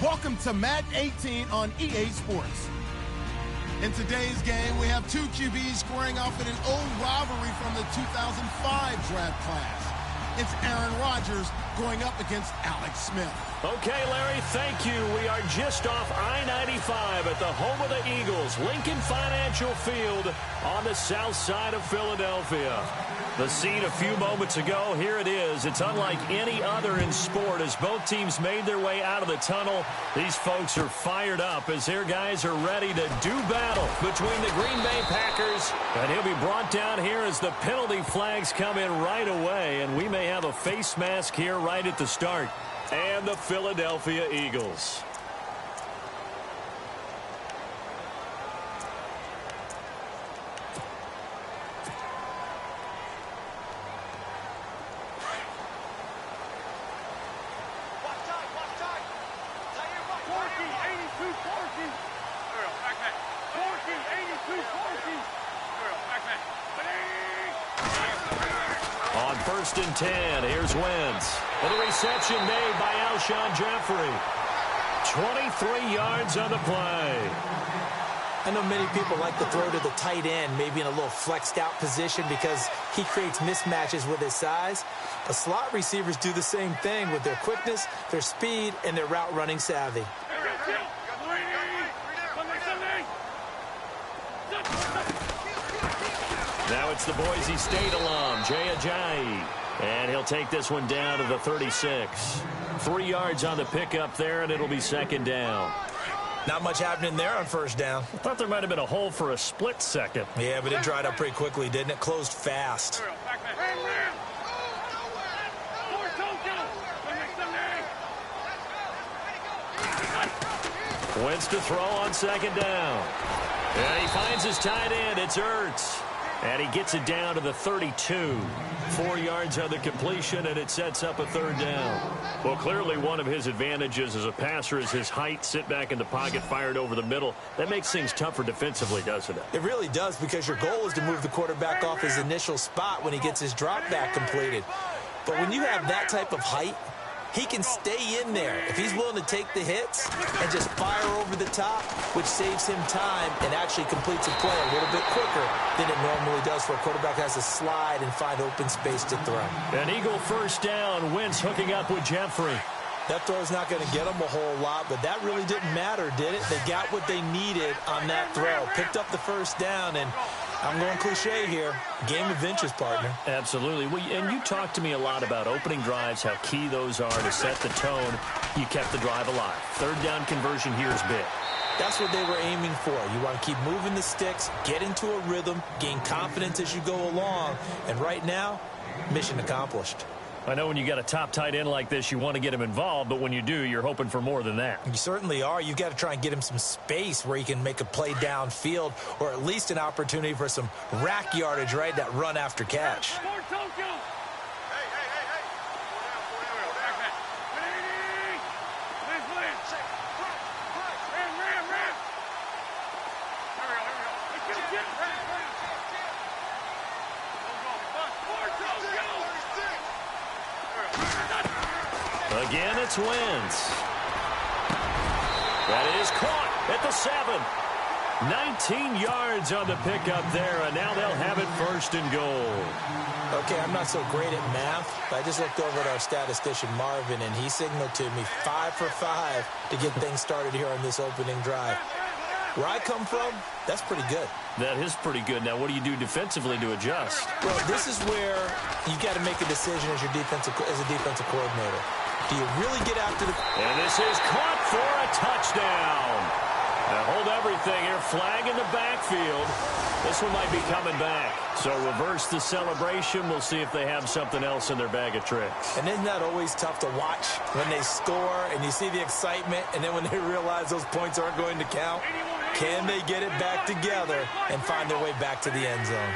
Welcome to Madden 18 on EA Sports. In today's game, we have two QBs squaring off in an old rivalry from the 2005 draft class. It's Aaron Rodgers going up against Alex Smith. Okay, Larry, thank you. We are just off I-95 at the home of the Eagles, Lincoln Financial Field on the south side of Philadelphia. The scene a few moments ago, here it is. It's unlike any other in sport as both teams made their way out of the tunnel. These folks are fired up as their guys are ready to do battle between the Green Bay Packers. And he'll be brought down here as the penalty flags come in right away. And we may have a face mask here right at the start. And the Philadelphia Eagles. On 1st and 10, here's Wentz. And the reception made by Alshon Jeffrey. 23 yards on the play. I know many people like to throw to the tight end, maybe in a little flexed out position because he creates mismatches with his size. But slot receivers do the same thing with their quickness, their speed, and their route running savvy. Now it's the Boise State alum, Jay Ajayi. And he'll take this one down to the 36. 3 yards on the pickup there, and it'll be 2nd down. Not much happening there on 1st down. I thought there might have been a hole for a split second. Yeah, but it dried up pretty quickly, didn't it? Closed fast. Wentz to throw on 2nd down. And he finds his tight end. It's Ertz. And he gets it down to the 32. 4 yards on the completion, and it sets up a 3rd down. Well, clearly one of his advantages as a passer is his height. Sit back in the pocket, fired over the middle. That makes things tougher defensively, doesn't it? It really does, because your goal is to move the quarterback off his initial spot when he gets his drop back completed. But when you have that type of height, he can stay in there if he's willing to take the hits and just fire over the top, which saves him time and actually completes a play a little bit quicker than it normally does for a quarterback who has to slide and find open space to throw. An Eagle 1st down. Wentz hooking up with Jeffrey. That throw's not going to get them a whole lot, but that really didn't matter, did it? They got what they needed on that throw. Picked up the 1st down, and I'm going cliche here. Game of inches, partner. Absolutely. Well, and you talked to me a lot about opening drives, how key those are to set the tone. You kept the drive alive. 3rd down conversion here is big. That's what they were aiming for. You want to keep moving the sticks, get into a rhythm, gain confidence as you go along. And right now, mission accomplished. I know when you got a top tight end like this, you want to get him involved, but when you do, you're hoping for more than that. You certainly are. You've got to try and get him some space where he can make a play downfield, or at least an opportunity for some rack yardage, right? That run after catch. Again, it's Wentz. That is caught at the 7. 19 yards on the pickup there, and now they'll have it 1st and goal. Okay, I'm not so great at math, but I just looked over at our statistician, Marvin, and he signaled to me 5 for 5 to get things started here on this opening drive. Where I come from, that's pretty good. That is pretty good. Now, what do you do defensively to adjust? Well, this is where you got to make a decision as a defensive coordinator. Do you really get after the... And this is caught for a touchdown. Now hold everything here. Flag in the backfield. This one might be coming back. So reverse the celebration. We'll see if they have something else in their bag of tricks. And isn't that always tough to watch when they score and you see the excitement, and then when they realize those points aren't going to count? Can they get it back together and find their way back to the end zone?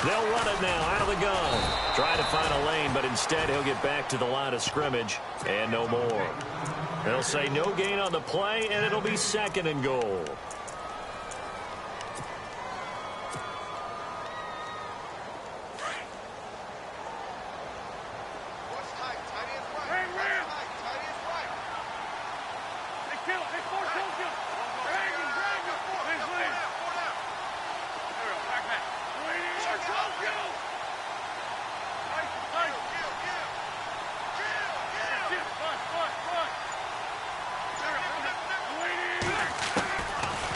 They'll run it now out of the gun. Trying to find a lane, but instead he'll get back to the line of scrimmage and no more. They'll say no gain on the play, and it'll be 2nd and goal.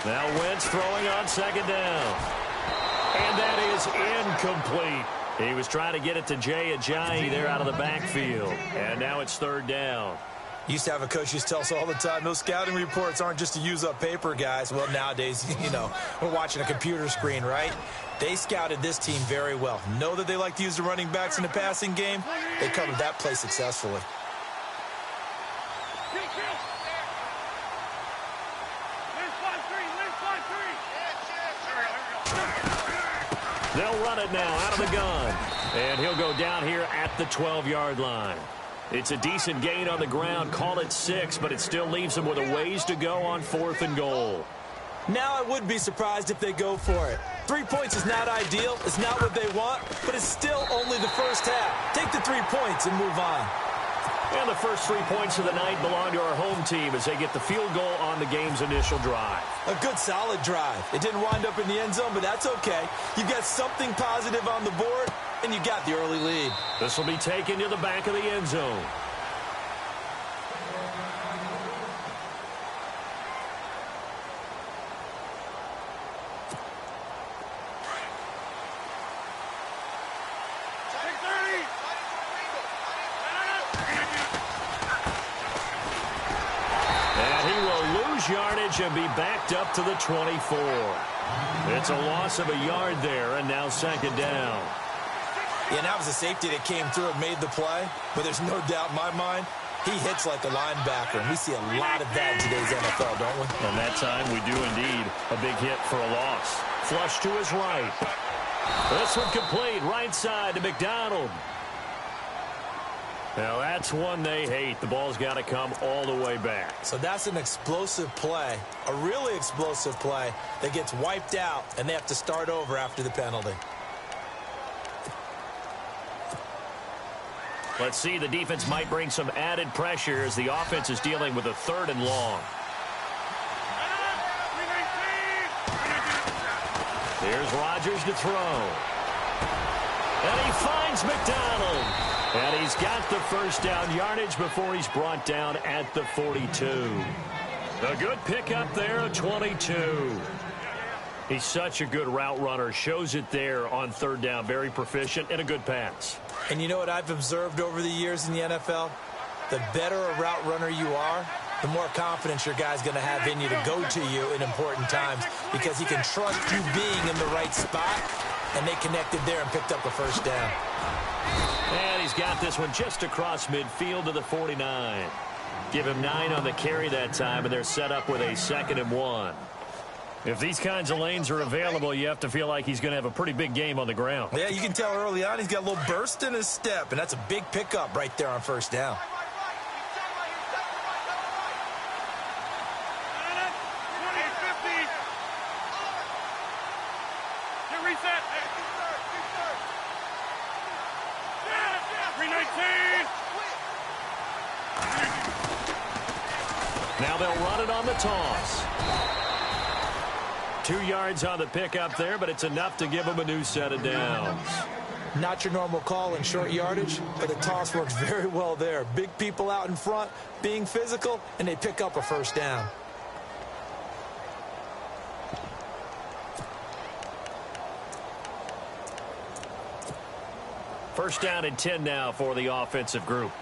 Now Wentz throwing on second down. And that is incomplete. He was trying to get it to Jay Ajayi there out of the backfield. And now it's third down. Used to have a coach used to tell us all the time, those scouting reports aren't just to use up paper, guys. Well, nowadays, we're watching a computer screen, right? They scouted this team very well. Know that they like to use the running backs in the passing game. They covered that play successfully. They'll run it now out of the gun. And he'll go down here at the 12-yard line. It's a decent gain on the ground. Call it 6, but it still leaves them with a ways to go on 4th and goal. Now I would be surprised if they go for it. 3 points is not ideal. It's not what they want, but it's still only the first half. Take the 3 points and move on. And the first 3 points of the night belong to our home team as they get the field goal on the game's initial drive. A good, solid drive. It didn't wind up in the end zone, but that's okay. You got something positive on the board, and you got the early lead. This will be taken to the back of the end zone. Yardage and be backed up to the 24. It's a loss of a yard there, and now second down. Yeah, that was a safety that came through and made the play, but there's no doubt in my mind, he hits like a linebacker, and we see a lot of that in today's NFL, don't we? And that time we do indeed. A big hit for a loss. Flush to his right. This one complete, right side to McDonald. Now, that's one they hate. The ball's got to come all the way back. So that's an explosive play, a really explosive play that gets wiped out, and they have to start over after the penalty. Let's see, the defense might bring some added pressure as the offense is dealing with a 3rd and long. Here's Rodgers to throw. And he finds McDonald. And he's got the first down yardage before he's brought down at the 42. A good pickup there, 22. He's such a good route runner. Shows it there on 3rd down. Very proficient and a good pass. And you know what I've observed over the years in the NFL? The better a route runner you are, the more confidence your guy's going to have in you to go to you in important times because he can trust you being in the right spot, and they connected there and picked up a first down. And he's got this one just across midfield to the 49. Give him 9 on the carry that time, and they're set up with a 2nd and 1. If these kinds of lanes are available, you have to feel like he's going to have a pretty big game on the ground. Yeah, you can tell early on he's got a little burst in his step, and that's a big pickup right there on first down. Now they'll run it on the toss. 2 yards on the pickup there, but it's enough to give them a new set of downs. Not your normal call in short yardage, but the toss works very well there. Big people out in front, being physical, and they pick up a first down. First down and 10 now for the offensive group.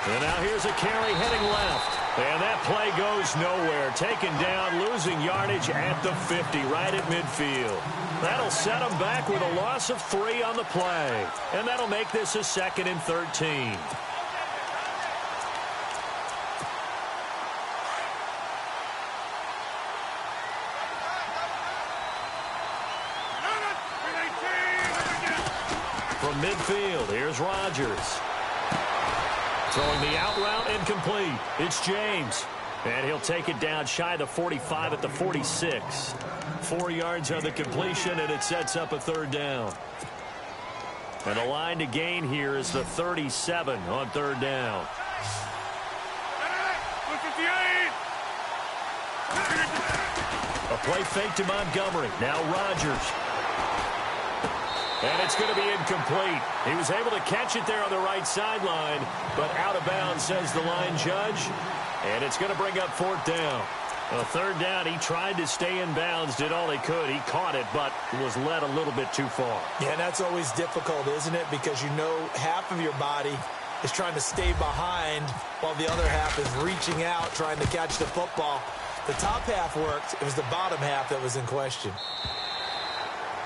And now here's a carry heading left. And that play goes nowhere. Taken down, losing yardage at the 50, right at midfield. That'll set them back with a loss of 3 on the play. And that'll make this a 2nd and 13. From midfield, here's Rodgers. Throwing the out route incomplete. It's James. And he'll take it down shy of the 45 at the 46. 4 yards on the completion, and it sets up a 3rd down. And the line to gain here is the 37 on 3rd down. A play fake to Montgomery. Now Rodgers. And it's going to be incomplete. He was able to catch it there on the right sideline, but out of bounds, says the line judge. And it's going to bring up fourth down. Well, third down, he tried to stay in bounds, did all he could. He caught it, but was led a little bit too far. Yeah, and that's always difficult, isn't it? Because you know half of your body is trying to stay behind while the other half is reaching out, trying to catch the football. The top half worked. It was the bottom half that was in question.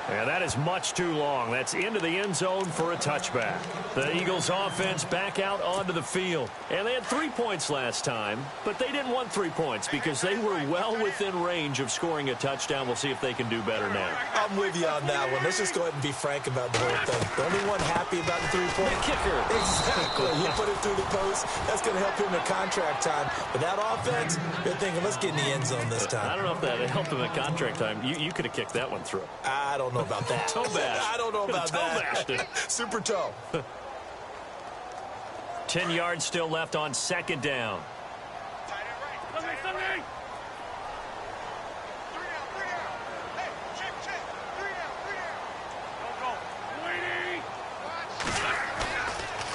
Yeah, that is much too long. That's into the end zone for a touchback. The Eagles offense back out onto the field. And they had 3 points last time, but they didn't want 3 points because they were well within range of scoring a touchdown. We'll see if they can do better now. I'm with you on that one. Let's just go ahead and be frank about the whole thing. The only one happy about the 3-point kicker. Exactly. You put it through the post. That's going to help him in contract time. But that offense, they're thinking, let's get in the end zone this time. I don't know if that helped him in contract time. You could have kicked that one through. I don't know about that. Toe bash. I don't know about that. Bashed. Super toe. 10 yards still left on second down.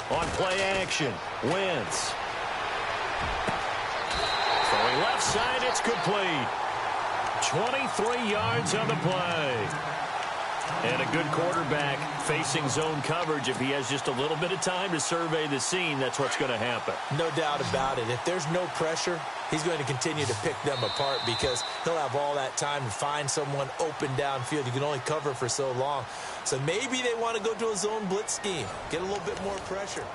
On play action, Wentz. Throwing left side, it's complete. 23 yards on the play. And a good quarterback facing zone coverage. If he has just a little bit of time to survey the scene, that's what's going to happen. No doubt about it. If there's no pressure, he's going to continue to pick them apart because he'll have all that time to find someone open downfield. You can only cover for so long. So maybe they want to go to a zone blitz scheme, get a little bit more pressure.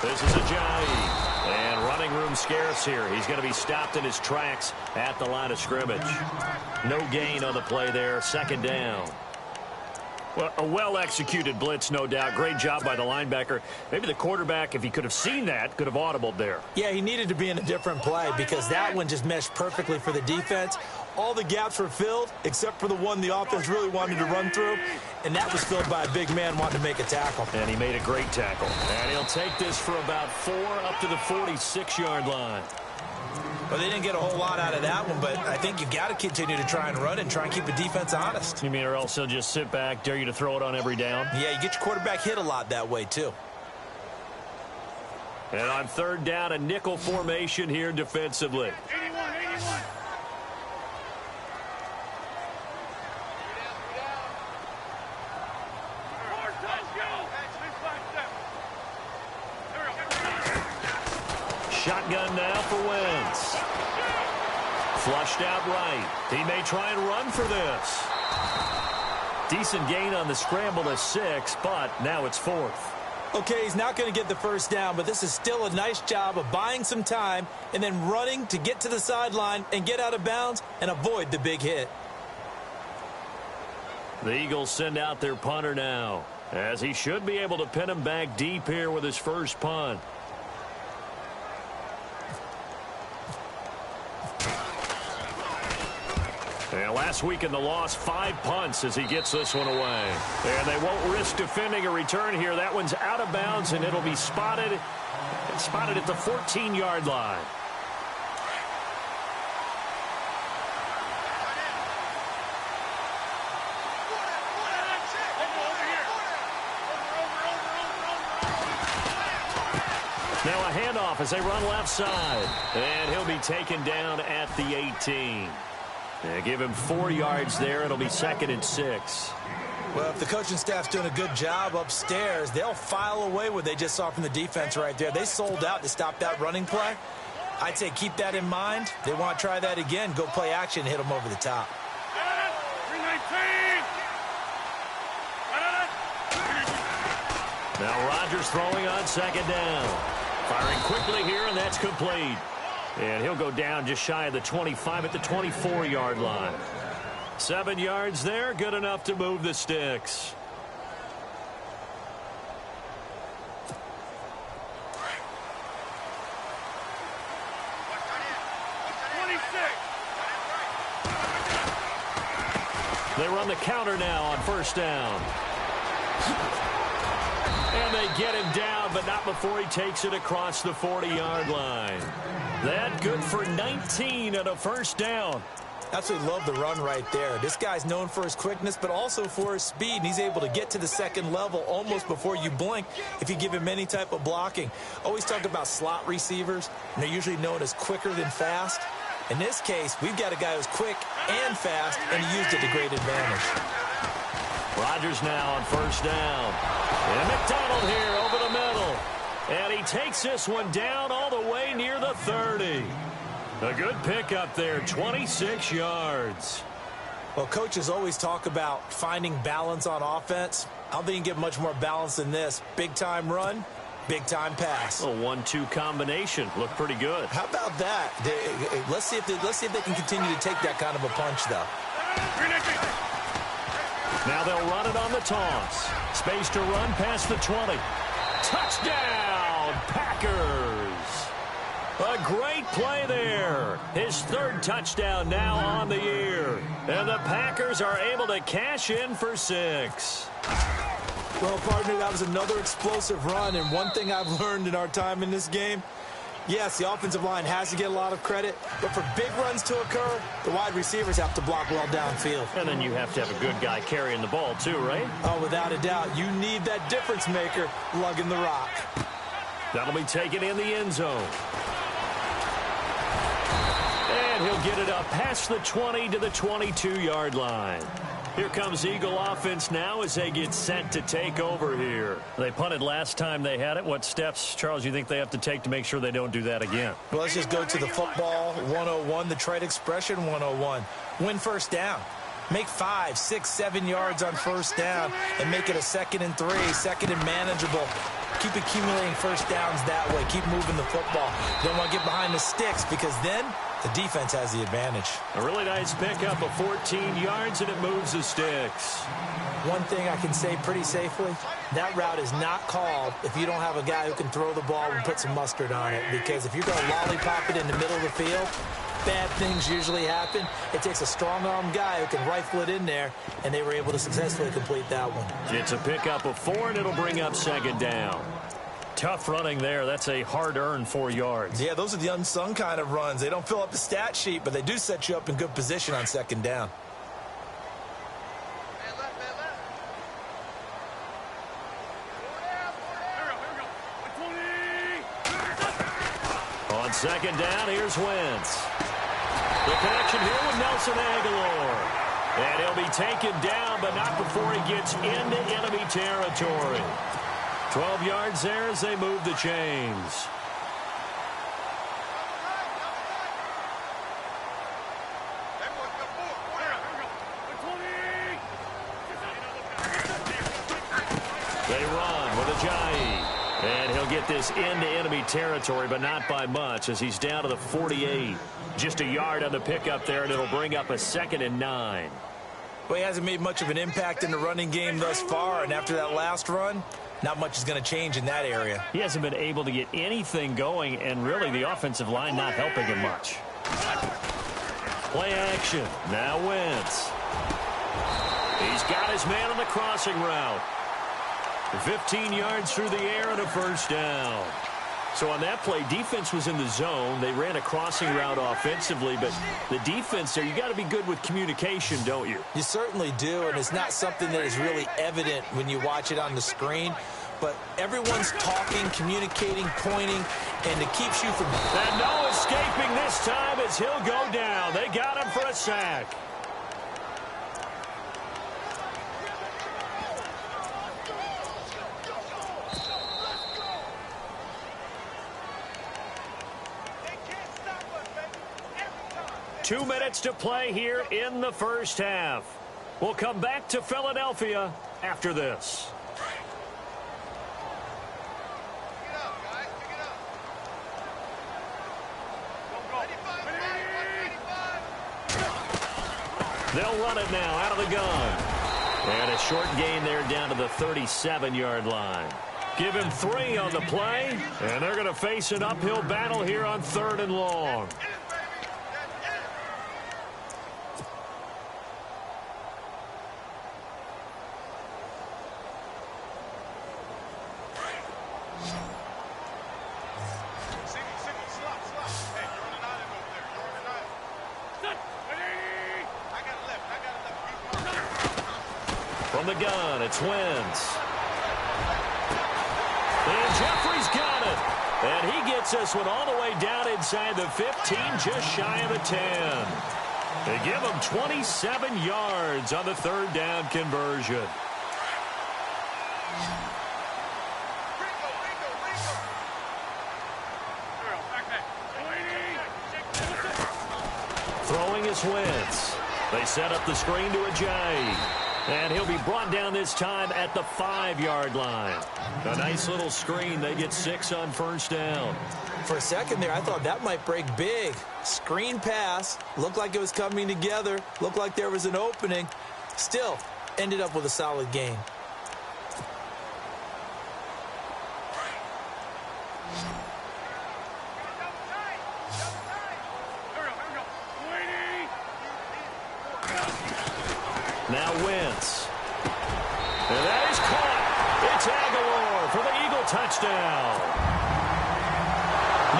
This is Ajayi, and running room scarce here. He's going to be stopped in his tracks at the line of scrimmage. No gain on the play there, second down. Well, a well-executed blitz, no doubt. Great job by the linebacker. Maybe the quarterback, if he could have seen that, could have audibled there. Yeah, he needed to be in a different play because that one just meshed perfectly for the defense. All the gaps were filled except for the one the offense really wanted to run through, and that was filled by a big man wanting to make a tackle. And he made a great tackle. And he'll take this for about 4 up to the 46-yard line. Well, they didn't get a whole lot out of that one, but I think you got to continue to try and run and try and keep the defense honest. You mean or else he'll just sit back, dare you to throw it on every down? Yeah, you get your quarterback hit a lot that way, too. And on third down, a nickel formation here defensively. 81. Shotgun now for Wentz. Flushed out right. He may try and run for this. Decent gain on the scramble to 6, but now it's 4th. Okay, he's not going to get the first down, but this is still a nice job of buying some time and then running to get to the sideline and get out of bounds and avoid the big hit. The Eagles send out their punter now, as he should be able to pin him back deep here with his first punt. And last week in the loss, 5 punts as he gets this one away. And they won't risk defending a return here. That one's out of bounds, and it'll be spotted at the 14-yard line. Now a handoff as they run left side. And he'll be taken down at the 18. They give him 4 yards there. It'll be 2nd and 6. Well, if the coaching staff's doing a good job upstairs, they'll file away what they just saw from the defense right there. They sold out to stop that running play. I'd say keep that in mind. They want to try that again. Go play action, hit them over the top. 319. Now Rodgers throwing on 2nd down. Firing quickly here, and that's complete. And he'll go down just shy of the 25 at the 24-yard line. 7 yards there, good enough to move the sticks. They run the counter now on first down. And they get him down, but not before he takes it across the 40-yard line. That good for 19 and a first down. Absolutely love the run right there. This guy's known for his quickness, but also for his speed, and he's able to get to the second level almost before you blink if you give him any type of blocking. Always talk about slot receivers, and they're usually known as quicker than fast. In this case, we've got a guy who's quick and fast, and he used it to great advantage. Rodgers now on first down. And McDonald here over the middle. And he takes this one down all the way near the 30. A good pickup there, 26 yards. Well, coaches always talk about finding balance on offense. I don't think you can get much more balance than this. Big-time run, big-time pass. A 1-2 combination. Looked pretty good. How about that? Let's see if they can continue to take that kind of a punch, though. Now they'll run it on the toss. Space to run past the 20. Touchdown, Packers. A great play there. His third touchdown now on the year. And the Packers are able to cash in for 6. Well, partner, that was another explosive run. And one thing I've learned in our time in this game, yes, the offensive line has to get a lot of credit, but for big runs to occur, the wide receivers have to block well downfield. And then you have to have a good guy carrying the ball too, right? Oh, without a doubt. You need that difference maker lugging the rock. That'll be taken in the end zone. And he'll get it up past the 20 to the 22-yard line. Here comes Eagle offense now as they get set to take over here. They punted last time they had it. What steps, Charles, you think they have to take to make sure they don't do that again? Well, let's just go to the football 101, the trite expression 101. Win first down. Make 5, 6, 7 yards on first down and make it a 2nd and 3, 2nd and manageable. Keep accumulating first downs that way. Keep moving the football. Don't want to get behind the sticks because then the defense has the advantage. A really nice pickup of 14 yards, and it moves the sticks. One thing I can say pretty safely, that route is not called if you don't have a guy who can throw the ball and put some mustard on it. Because if you're going to lollipop it in the middle of the field, bad things usually happen. It takes a strong-armed guy who can rifle it in there, and they were able to successfully complete that one. It's a pickup of 4, and it'll bring up 2nd down. Tough running there. That's a hard-earned 4 yards. Yeah, those are the unsung kind of runs. They don't fill up the stat sheet, but they do set you up in good position on 2nd down. On 2nd down, here's Wentz. The connection here with Nelson Aguilar. And he'll be taken down, but not before he gets into enemy territory. 12 yards there as they move the chains. They run with Ajayi. And he'll get this into enemy territory, but not by much as he's down to the 48. Just a yard on the pickup there, and it'll bring up a 2nd and 9. Well, he hasn't made much of an impact in the running game thus far, and after that last run, not much is going to change in that area. He hasn't been able to get anything going, and really the offensive line not helping him much. Play action. Now Wentz. He's got his man on the crossing route. 15 yards through the air and a first down. So on that play, defense was in the zone. They ran a crossing route offensively, but the defense there, you got to be good with communication, don't you? You certainly do, and it's not something that is really evident when you watch it on the screen. But everyone's talking, communicating, pointing, and it keeps you from... And no escaping this time as he'll go down. They got him for a sack. Two minutes to play here in the first half. We'll come back to Philadelphia after this. They'll run it now out of the gun. And a short gain there down to the 37-yard line. Give him 3 on the play, and they're going to face an uphill battle here on 3rd and long. From the gun, it's Wentz. And Jeffrey's got it. And he gets this one all the way down inside the 15, just shy of the 10. They give him 27 yards on the third down conversion. Throwing is Wentz. They set up the screen to Ajayi. And he'll be brought down this time at the 5-yard line. A nice little screen. They get 6 on first down. For a second there, I thought that might break big. Screen pass. Looked like it was coming together. Looked like there was an opening. Still, ended up with a solid game. Now Wentz. And that is caught. It's Aguilar for the Eagle touchdown.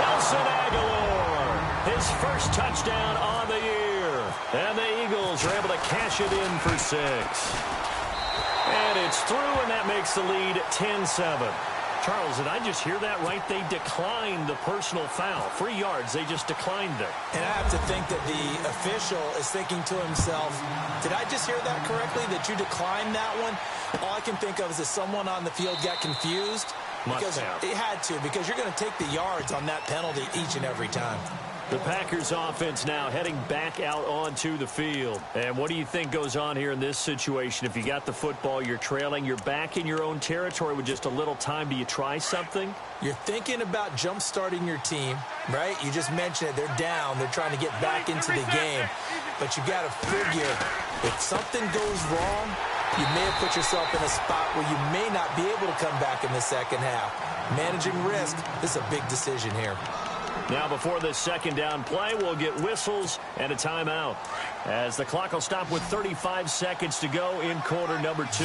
Nelson Aguilar, his first touchdown on the year. And the Eagles are able to cash it in for 6. And it's through, and that makes the lead 10-7. Charles, did I just hear that right? They declined the personal foul. 3 yards, they just declined it. And I have to think that the official is thinking to himself, did I just hear that correctly, that you declined that one? All I can think of is that someone on the field got confused. Because it had to, because you're going to take the yards on that penalty each and every time. The Packers offense now heading back out onto the field. And what do you think goes on here in this situation? If you got the football, you're trailing, you're back in your own territory with just a little time. Do you try something? You're thinking about jump-starting your team, right? You just mentioned it. They're down. They're trying to get back into the game. But you got to figure, if something goes wrong, you may have put yourself in a spot where you may not be able to come back in the second half. Managing risk, this is a big decision here. Now, before this second down play, we'll get whistles and a timeout, as the clock will stop with 35 seconds to go in quarter number 2.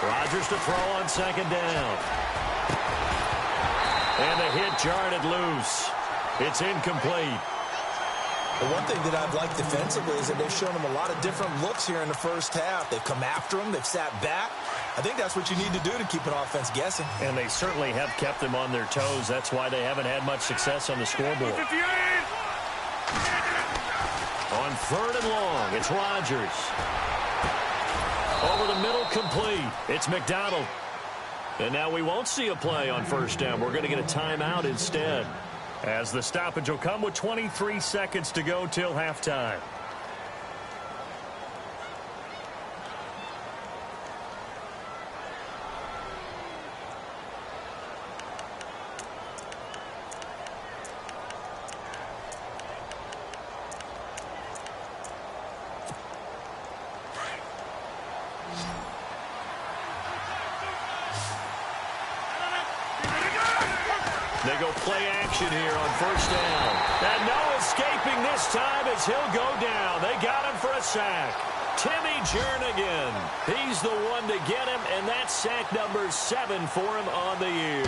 Rodgers to throw on second down. And the hit jarred it loose. It's incomplete. The one thing that I've liked defensively is that they've shown him a lot of different looks here in the first half. They've come after him. They've sat back. I think that's what you need to do to keep an offense guessing. And they certainly have kept them on their toes. That's why they haven't had much success on the scoreboard. On third and long, it's Rodgers. Over the middle, complete. It's McDonald. And now we won't see a play on first down. We're going to get a timeout instead, as the stoppage will come with 23 seconds to go till halftime. They go play action here on first down. And no escaping this time as he'll go down. They got him for a sack. Timmy Jernigan. He's the one to get him, and that's sack number 7 for him on the year.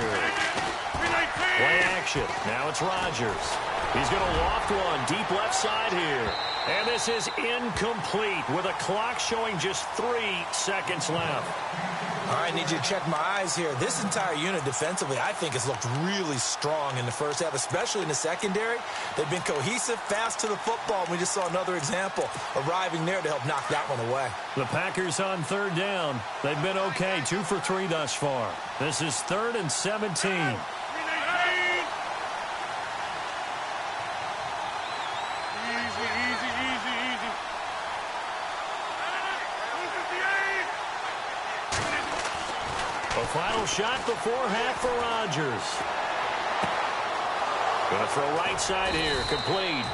Play action. Now it's Rodgers. He's going to loft one deep left side here. And this is incomplete with a clock showing just 3 seconds left. All right, I need you to check my eyes here. This entire unit defensively, I think, has looked really strong in the first half, especially in the secondary. They've been cohesive, fast to the football. We just saw another example arriving there to help knock that one away. The Packers on third down. They've been okay, 2 for 3 thus far. This is 3rd and 17. A final shot before half for Rodgers. Going to throw right side here, complete.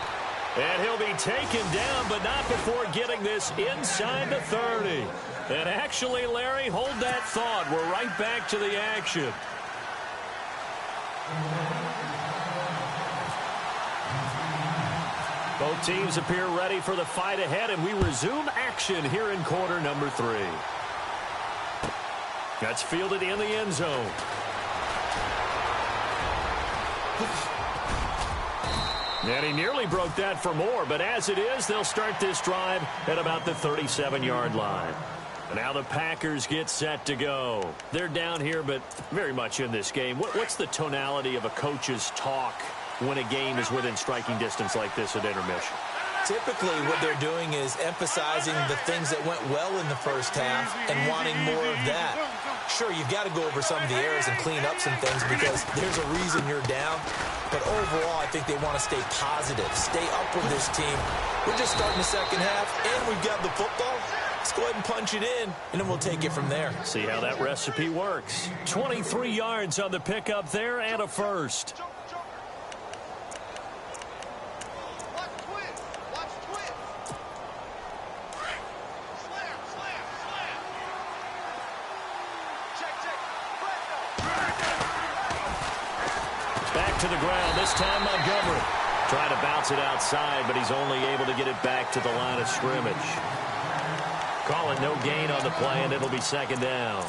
And he'll be taken down, but not before getting this inside the 30. And actually, Larry, hold that thought. We're right back to the action. Both teams appear ready for the fight ahead, and we resume action here in quarter number 3. That's fielded in the end zone. And he nearly broke that for more, but as it is, they'll start this drive at about the 37-yard line. And now the Packers get set to go. They're down here, but very much in this game. What's the tonality of a coach's talk when a game is within striking distance like this at intermission? Typically, what they're doing is emphasizing the things that went well in the first half and wanting more of that. Sure, you've got to go over some of the errors and clean up some things because there's a reason you're down. But overall, I think they want to stay positive, stay up with this team. We're just starting the second half, and we've got the football. Let's go ahead and punch it in, and then we'll take it from there. See how that recipe works. 23 yards on the pickup there and a first. To the ground, this time Montgomery. Trying to bounce it outside, but he's only able to get it back to the line of scrimmage. Call it no gain on the play, and it'll be second down.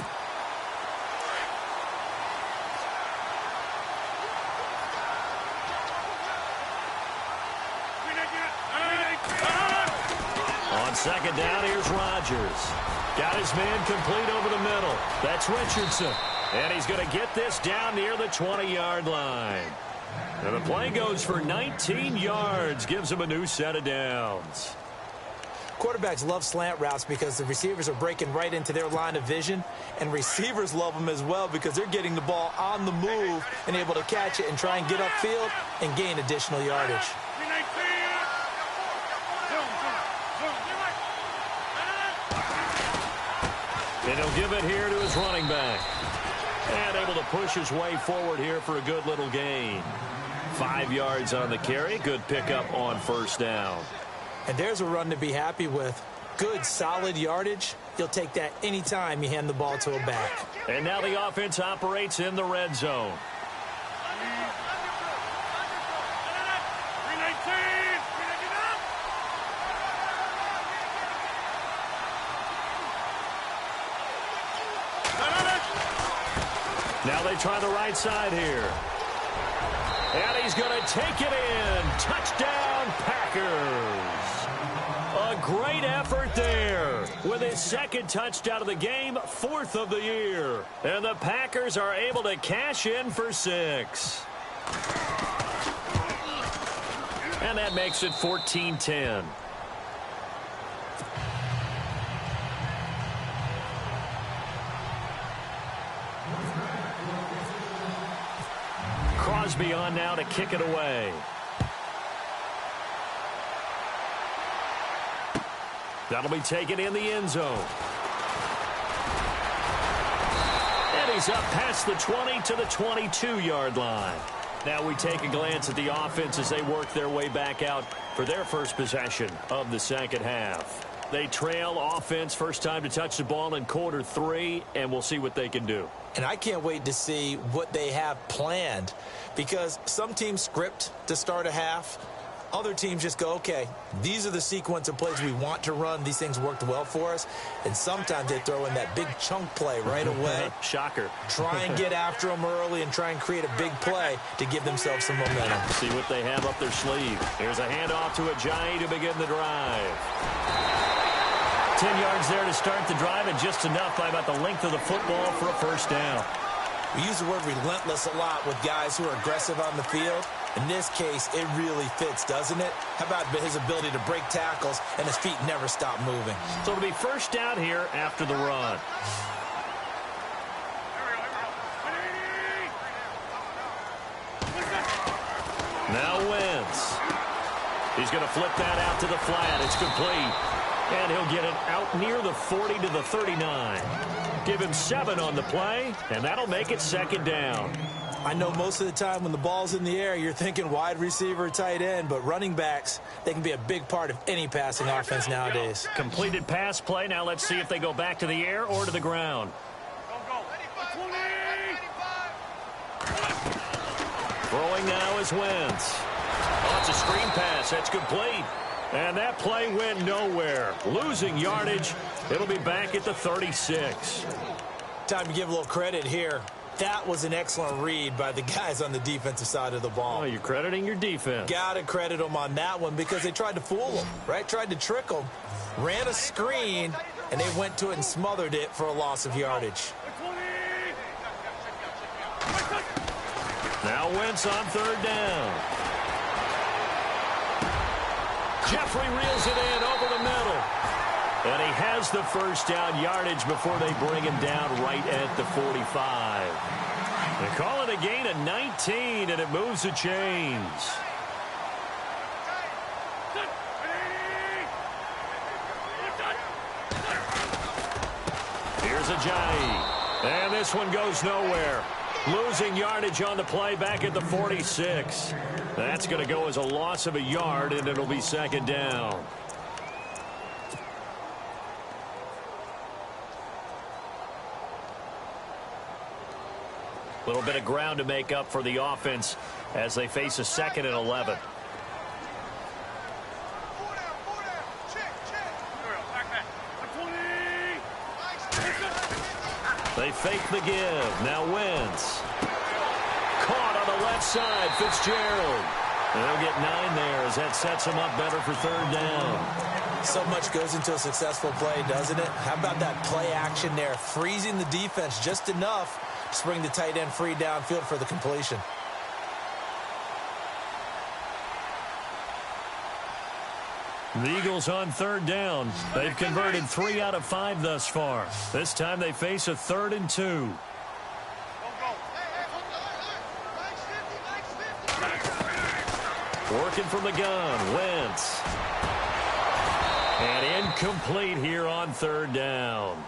On second down, here's Rodgers. Got his man complete over the middle. That's Richardson. And he's going to get this down near the 20-yard line. And the play goes for 19 yards, gives him a new set of downs. Quarterbacks love slant routes because the receivers are breaking right into their line of vision, and receivers love them as well because they're getting the ball on the move and able to catch it and try and get upfield and gain additional yardage. And he'll give it here to his running back. And able to push his way forward here for a good little gain. 5 yards on the carry. Good pickup on first down. And there's a run to be happy with. Good, solid yardage. You'll take that anytime you hand the ball to a back. And now the offense operates in the red zone. Now they try the right side here. And he's going to take it in. Touchdown, Packers. A great effort there. With his second touchdown of the game, 4th of the year. And the Packers are able to cash in for 6. And that makes it 14-10. Crosby on now to kick it away. That'll be taken in the end zone. And he's up past the 20 to the 22-yard line. Now we take a glance at the offense as they work their way back out for their first possession of the second half. They trail offense, first time to touch the ball in quarter 3, and we'll see what they can do. And I can't wait to see what they have planned, because some teams script to start a half. Other teams just go, okay, these are the sequence of plays we want to run. These things worked well for us. And sometimes they throw in that big chunk play right away. Shocker. Try and get after them early and try and create a big play to give themselves some momentum. See what they have up their sleeve. Here's a handoff to Ajayi to begin the drive. 10 yards there to start the drive, and just enough by about the length of the football for a first down. We use the word relentless a lot with guys who are aggressive on the field. In this case, it really fits, doesn't it? How about his ability to break tackles and his feet never stop moving? So it'll be first down here after the run. Now Wentz. He's going to flip that out to the flat. It's complete. And he'll get it out near the 40 to the 39. Give him 7 on the play, and that'll make it second down. I know most of the time when the ball's in the air, you're thinking wide receiver, tight end, but running backs, they can be a big part of any passing offense nowadays. Completed pass play. Now let's see if they go back to the air or to the ground. Throwing now is Wentz. Oh, it's a screen pass. That's complete. And that play went nowhere. Losing yardage. It'll be back at the 36. Time to give a little credit here. That was an excellent read by the guys on the defensive side of the ball. Oh, you're crediting your defense. Got to credit them on that one because they tried to fool them, right? Tried to trick them, ran a screen, and they went to it and smothered it for a loss of yardage. Now Wentz on third down. Jeffrey reels it in over the middle. And he has the first down yardage before they bring him down right at the 45. They call it a gain of 19, and it moves the chains. Here's Ajayi. And this one goes nowhere. Losing yardage on the play back at the 46. That's going to go as a loss of a yard, and it'll be second down. A little bit of ground to make up for the offense as they face a 2nd and 11. They fake the give. Now Wentz. Caught on the left side. Fitzgerald. And they'll get 9 there as that sets them up better for third down. So much goes into a successful play, doesn't it? How about that play action there? Freezing the defense just enough to bring the tight end free downfield for the completion. The Eagles on third down. They've converted 3 out of 5 thus far. This time they face a 3rd and 2. Working from the gun, Wentz. And incomplete here on third down.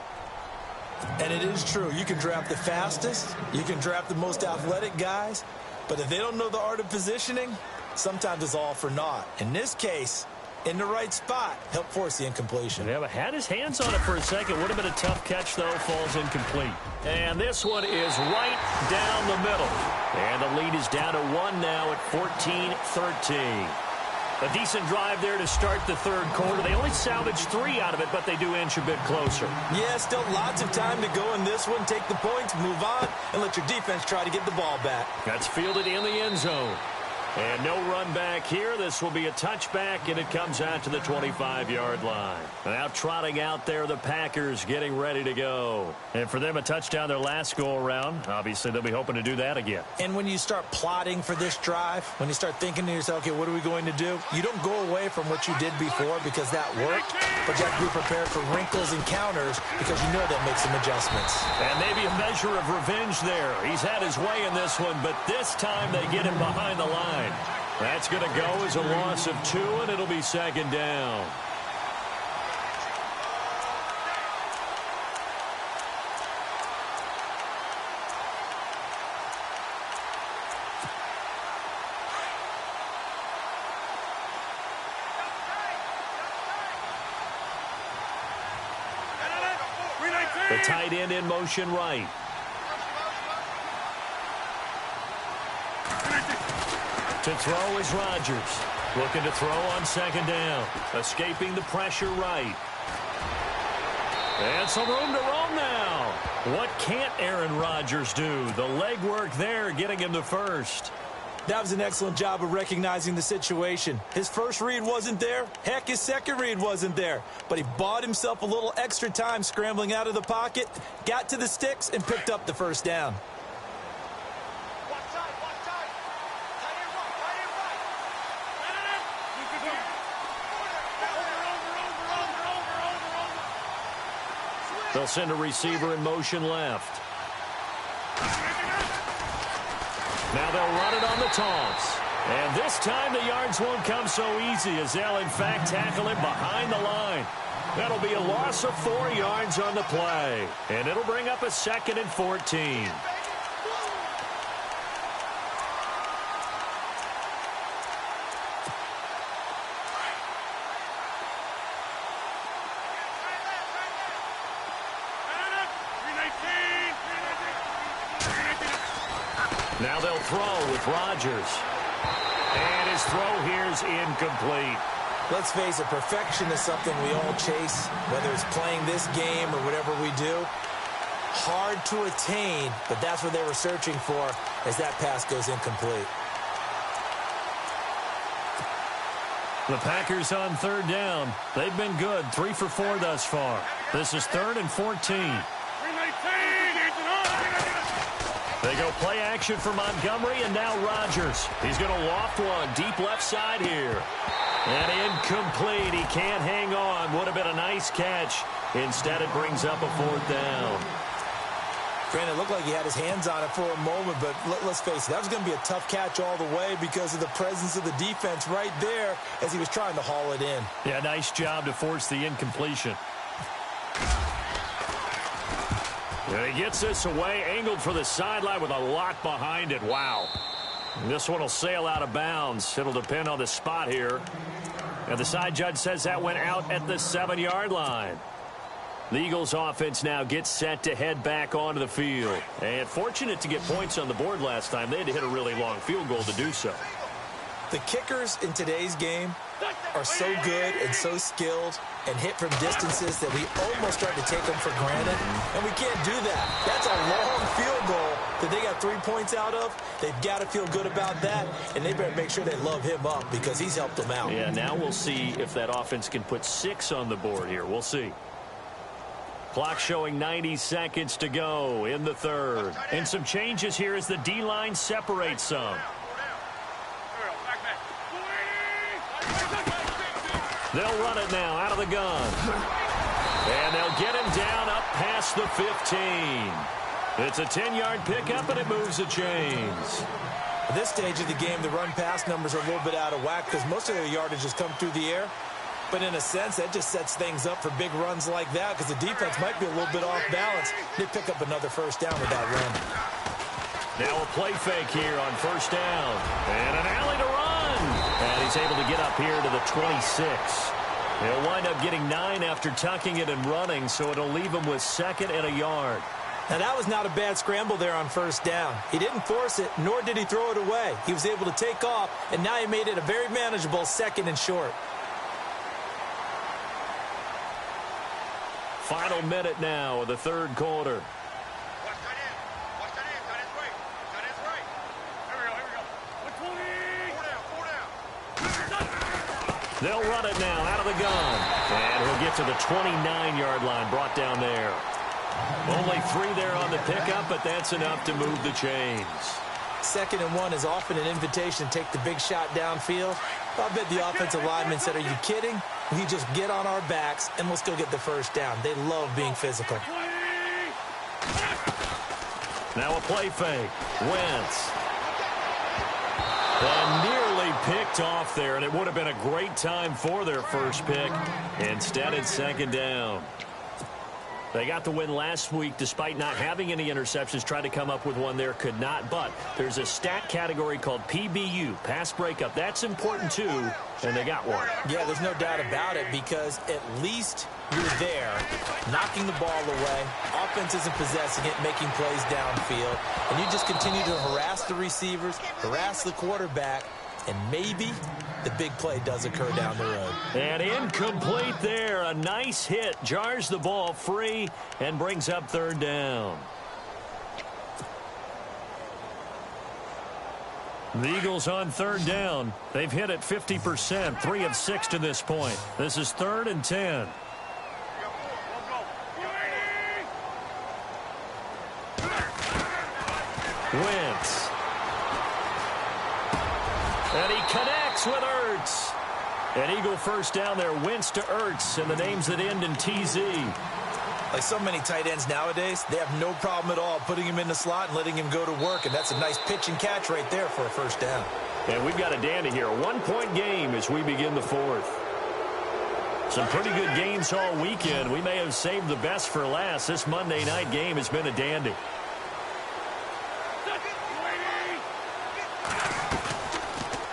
And it is true. You can draft the fastest. You can draft the most athletic guys. But if they don't know the art of positioning, sometimes it's all for naught. In this case, in the right spot, help force the incompletion. Yeah, but had his hands on it for a second. Would have been a tough catch, though. Falls incomplete. And this one is right down the middle. And the lead is down to 1 now at 14-13. A decent drive there to start the third quarter. They only salvaged 3 out of it, but they do inch a bit closer. Yeah, still lots of time to go in this one. Take the points, move on, and let your defense try to get the ball back. That's fielded in the end zone. And no run back here. This will be a touchback, and it comes out to the 25-yard line. Now trotting out there, the Packers getting ready to go. And for them, a touchdown their last go-around. Obviously, they'll be hoping to do that again. And when you start plotting for this drive, when you start thinking to yourself, okay, what are we going to do? You don't go away from what you did before because that worked, but you have to be prepared for wrinkles and counters because you know they'll make some adjustments. And maybe a measure of revenge there. He's had his way in this one, but this time they get him behind the line. That's going to go as a loss of 2, and it'll be second down. The tight end in motion right. To throw is Rodgers. Looking to throw on second down. Escaping the pressure right. And some room to roam now. What can't Aaron Rodgers do? The leg work there getting him to first. That was an excellent job of recognizing the situation. His first read wasn't there. Heck, his second read wasn't there. But he bought himself a little extra time scrambling out of the pocket, got to the sticks, and picked up the first down. They'll send a receiver in motion left. Now they'll run it on the toss. And this time the yards won't come so easy as they'll in fact tackle him behind the line. That'll be a loss of 4 yards on the play. And it'll bring up a 2nd and 14. Now they'll throw with Rodgers. And his throw here is incomplete. Let's face it, perfection is something we all chase, whether it's playing this game or whatever we do. hard to attain, but that's what they were searching for as that pass goes incomplete. The Packers on third down. They've been good, 3 for 4 thus far. This is 3rd and 14. They go play action for Montgomery, and now Rodgers. He's going to loft one deep left side here. And incomplete. He can't hang on. Would have been a nice catch. Instead, it brings up a 4th down. Granted, it looked like he had his hands on it for a moment, but let's face it, that was going to be a tough catch all the way because of the presence of the defense right there as he was trying to haul it in. Yeah, nice job to force the incompletion. And he gets this away, angled for the sideline with a lot behind it. Wow. This one will sail out of bounds. It'll depend on the spot here. And the side judge says that went out at the 7-yard line. The Eagles offense now gets set to head back onto the field. And fortunate to get points on the board last time. They had to hit a really long field goal to do so. The kickers in today's game are so good and so skilled and hit from distances that we almost start to take them for granted. And we can't do that. That's a long field goal that they got 3 points out of. They've got to feel good about that, and they better make sure they love him up because he's helped them out. Yeah, now we'll see if that offense can put 6 on the board here. We'll see. Clock showing 90 seconds to go in the 3rd. And some changes here as the D-line separates some. They'll run it now out of the gun. And they'll get him down up past the 15. It's a 10-yard pickup, and it moves the chains. At this stage of the game, the run-pass numbers are a little bit out of whack because most of their yardage has come through the air. But in a sense, that just sets things up for big runs like that because the defense might be a little bit off balance. They pick up another 1st down with that run. Now a play fake here on 1st down. And an alley to run. And he's able to get up here to the 26. He'll wind up getting 9 after tucking it and running, so it'll leave him with 2nd and a yard. Now, that was not a bad scramble there on 1st down. He didn't force it, nor did he throw it away. He was able to take off, and now he made it a very manageable 2nd and short. Final minute now of the 3rd quarter. They'll run it now out of the gun. And he'll get to the 29-yard line, brought down there. Only 3 there on the pickup, but that's enough to move the chains. 2nd and 1 is often an invitation to take the big shot downfield. I bet the offensive lineman said, are you kidding? We just get on our backs, and we'll still get the 1st down. They love being physical. Now a play fake. Wentz. And nearly picked off there, and it would have been a great time for their first pick. Instead, it's 2nd down. They got the win last week despite not having any interceptions. Tried to come up with one there, could not. But there's a stat category called PBU, pass breakup. That's important too, and they got one. Yeah, there's no doubt about it because at least you're there, knocking the ball away. Offense isn't possessing it, making plays downfield. And you just continue to harass the receivers, harass the quarterback, and maybe the big play does occur down the road. And incomplete there. A nice hit. Jars the ball free and brings up 3rd down. The Eagles on 3rd down. They've hit it 50%, 3 of 6 to this point. This is 3rd and 10. Wentz. And he connects with Ertz. An Eagle 1st down there. Wentz to Ertz, and the names that end in TZ. Like so many tight ends nowadays, they have no problem at all putting him in the slot and letting him go to work, and that's a nice pitch and catch right there for a 1st down. And we've got a dandy here. A 1-point game as we begin the 4th. Some pretty good games all weekend. We may have saved the best for last. This Monday night game has been a dandy.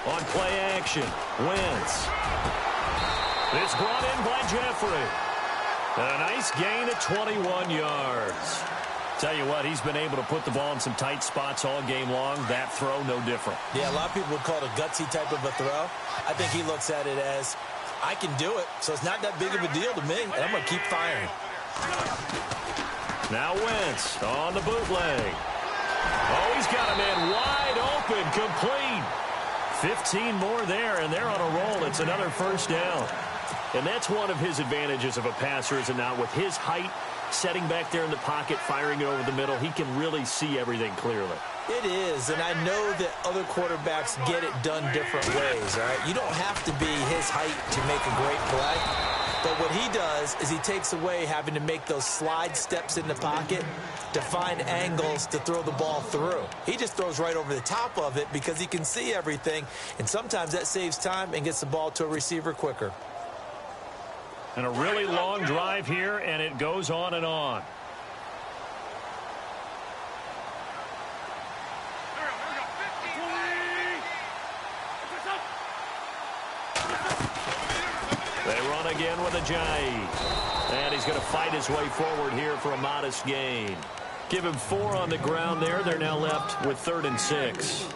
On play action, Wentz. It's brought in by Jeffrey. And a nice gain of 21 yards. Tell you what, he's been able to put the ball in some tight spots all game long. That throw, no different. Yeah, a lot of people would call it a gutsy type of a throw. I think he looks at it as, I can do it, so it's not that big of a deal to me, and I'm going to keep firing. Now Wentz on the bootleg. Oh, he's got a man wide open, complete. 15 more there, and they're on a roll. It's another first down. And that's one of his advantages of a passer, is it not? With his height, setting back there in the pocket, firing it over the middle, he can really see everything clearly. It is, and I know that other quarterbacks get it done different ways, all right? You don't have to be his height to make a great play. But what he does is he takes away having to make those slide steps in the pocket to find angles to throw the ball through. He just throws right over the top of it because he can see everything, and sometimes that saves time and gets the ball to a receiver quicker. And a really long drive here, and it goes on and on. They run again with Ajayi. And he's going to fight his way forward here for a modest gain. Give him 4 on the ground there. They're now left with 3rd and 6.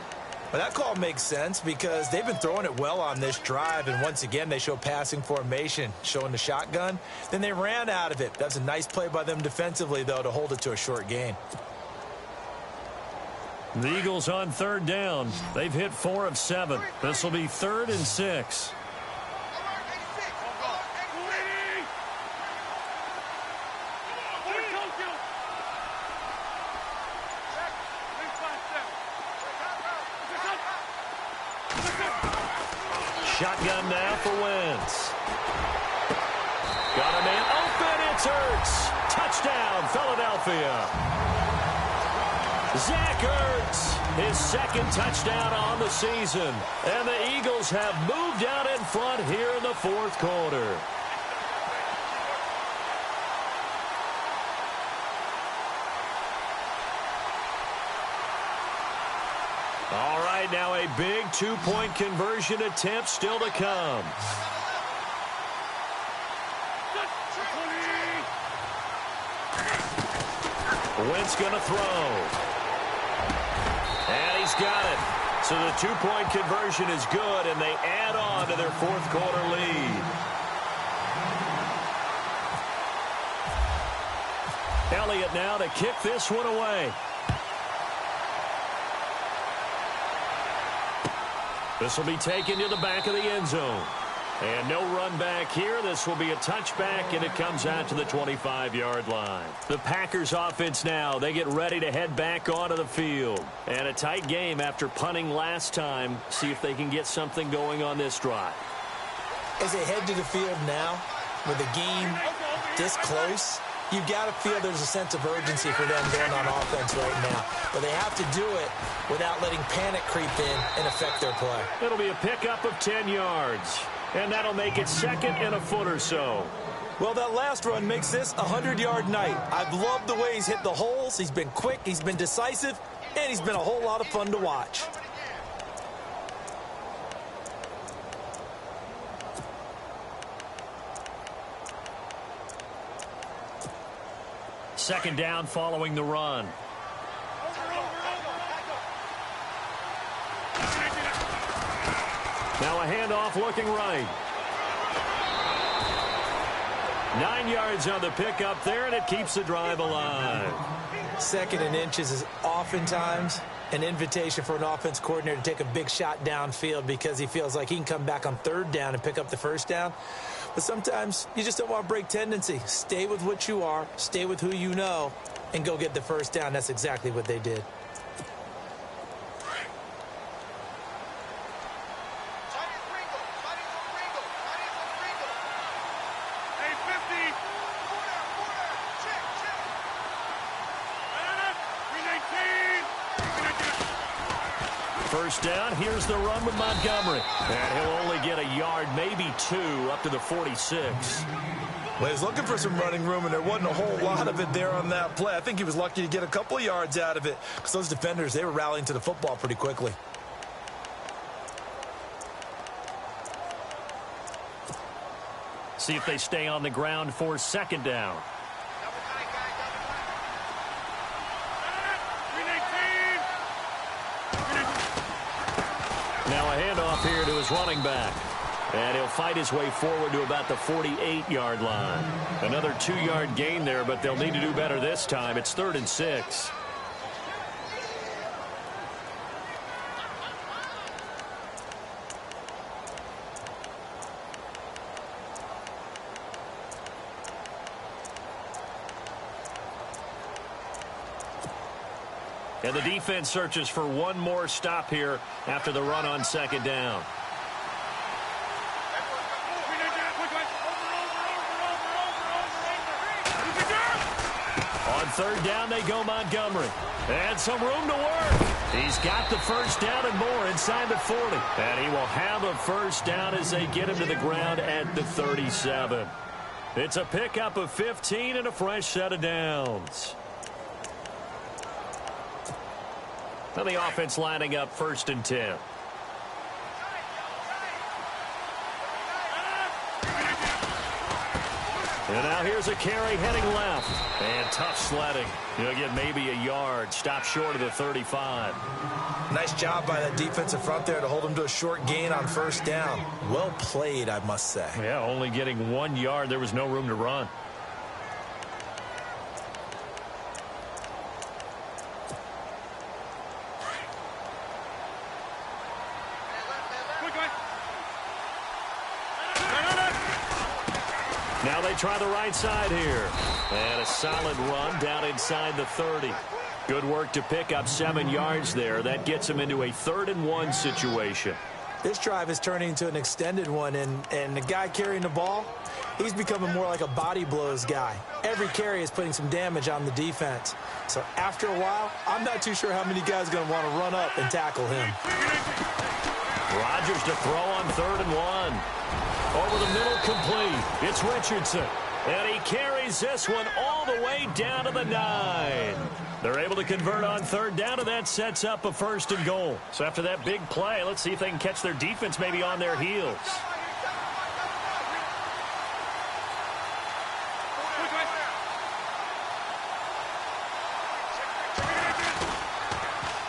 Well, that call makes sense because they've been throwing it well on this drive, and once again they show passing formation, showing the shotgun. Then they ran out of it. That's a nice play by them defensively, though, to hold it to a short gain. The Eagles on 3rd down. They've hit 4 of 7. This will be 3rd and 6. Shotgun now for Wentz. Got a man open. It's Ertz. Touchdown, Philadelphia. Zach Ertz, his 2nd touchdown on the season. And the Eagles have moved out in front here in the 4th quarter. All right, now a big 2-point conversion attempt still to come. Wentz going to throw. And he's got it. So the 2-point conversion is good, and they add on to their 4th quarter lead. Elliott now to kick this one away. This will be taken to the back of the end zone. And no run back here. This will be a touchback, and it comes out to the 25-yard line. The Packers offense now, they get ready to head back onto the field. And a tight game after punting last time. See if they can get something going on this drive. As they head to the field now, with the game this close, you've got to feel there's a sense of urgency for them going on offense right now. But they have to do it without letting panic creep in and affect their play. It'll be a pickup of 10 yards. And that'll make it 2nd and a foot or so. Well, that last run makes this a 100-yard night. I've loved the way he's hit the holes. He's been quick, he's been decisive, and he's been a whole lot of fun to watch. Second down following the run. Now a handoff looking right. 9 yards on the pickup there, and it keeps the drive alive. 2nd and inches is oftentimes an invitation for an offense coordinator to take a big shot downfield because he feels like he can come back on 3rd down and pick up the 1st down. But sometimes you just don't want to break tendency. Stay with what you are, stay with who you know, and go get the 1st down. That's exactly what they did. First down, here's the run with Montgomery. And he'll only get a yard, maybe 2, up to the 46. Well, he was looking for some running room, and there wasn't a whole lot of it there on that play. I think he was lucky to get a couple of yards out of it because those defenders, they were rallying to the football pretty quickly. See if they stay on the ground for 2nd down. Now a handoff here to his running back. And he'll fight his way forward to about the 48-yard line. Another 2-yard gain there, but they'll need to do better this time. It's 3rd and 6. And the defense searches for one more stop here after the run on 2nd down. On 3rd down, they go Montgomery. And some room to work. He's got the 1st down and more inside the 40. And he will have a 1st down as they get him to the ground at the 37. It's a pickup of 15 and a fresh set of downs. And the offense lining up 1st and 10. And now here's a carry heading left. And tough sledding. He'll get maybe a yard. Stop short of the 35. Nice job by that defensive front there to hold him to a short gain on 1st down. Well played, I must say. Yeah, only getting 1 yard. There was no room to run. Now they try the right side here. And a solid run down inside the 30. Good work to pick up 7 yards there. That gets them into a 3rd and 1 situation. This drive is turning into an extended one, and the guy carrying the ball, he's becoming more like a body blows guy. Every carry is putting some damage on the defense. So after a while, I'm not too sure how many guys are going to want to run up and tackle him. Rodgers to throw on 3rd and 1. Over the middle, complete. It's Richardson. And he carries this one all the way down to the 9. They're able to convert on 3rd down, and that sets up a 1st and goal. So after that big play, let's see if they can catch their defense maybe on their heels.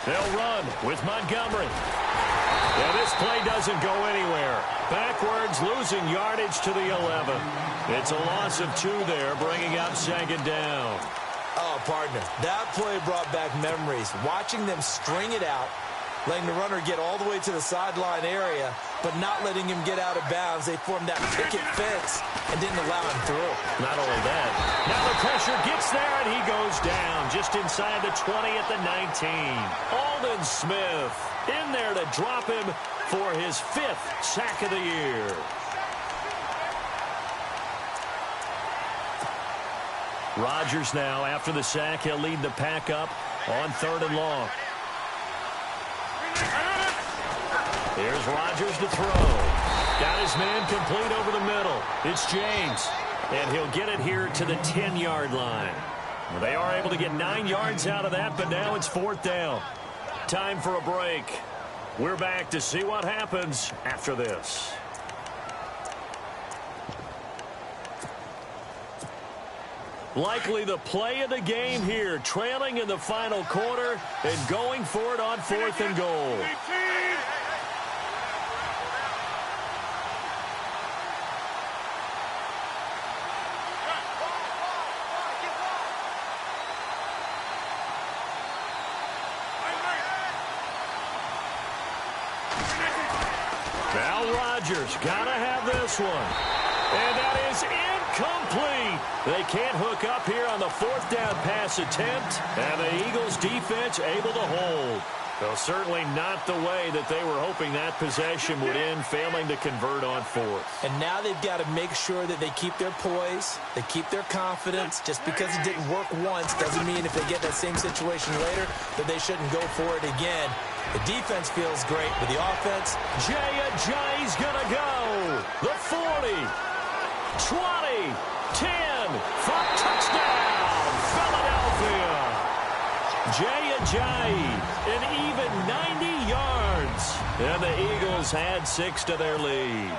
They'll run with Montgomery. And this play doesn't go anywhere. Backwards, losing yardage to the 11. It's a loss of 2 there, bringing up 2nd down. Oh, partner, that play brought back memories. Watching them string it out, letting the runner get all the way to the sideline area, but not letting him get out of bounds. They formed that picket fence and didn't allow him through. Not only that, now the pressure gets there, and he goes down just inside the 20 at the 19. Aldon Smith in there to drop him for his 5th sack of the year. Rodgers now, after the sack, he'll lead the pack up on 3rd and long. Here's Rodgers to throw. Got his man complete over the middle. It's James. And he'll get it here to the 10-yard line. They are able to get 9 yards out of that, but now it's 4th down. Time for a break. We're back to see what happens after this. Likely the play of the game here, trailing in the final quarter and going for it on 4th and goal. Now Rodgers gotta have this one. And that is incomplete. They can't hook up here on the 4th down pass attempt. And the Eagles defense able to hold. Though certainly not the way that they were hoping that possession would end, failing to convert on 4th. And now they've got to make sure that they keep their poise, they keep their confidence. Just because it didn't work once doesn't mean if they get that same situation later that they shouldn't go for it again. The defense feels great, but the offense, Jay's gonna go. The 40, 20, 10, for touchdown, Philadelphia. Jay, an even 90 yards. And the Eagles had 6 to their lead.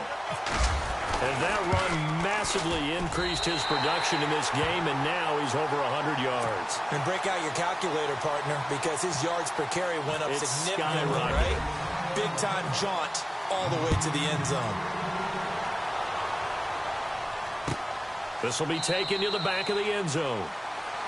And that run massively increased his production in this game, and now he's over 100 yards. And break out your calculator, partner, because his yards per carry went up significantly, right? Big-time jaunt all the way to the end zone. This will be taken to the back of the end zone.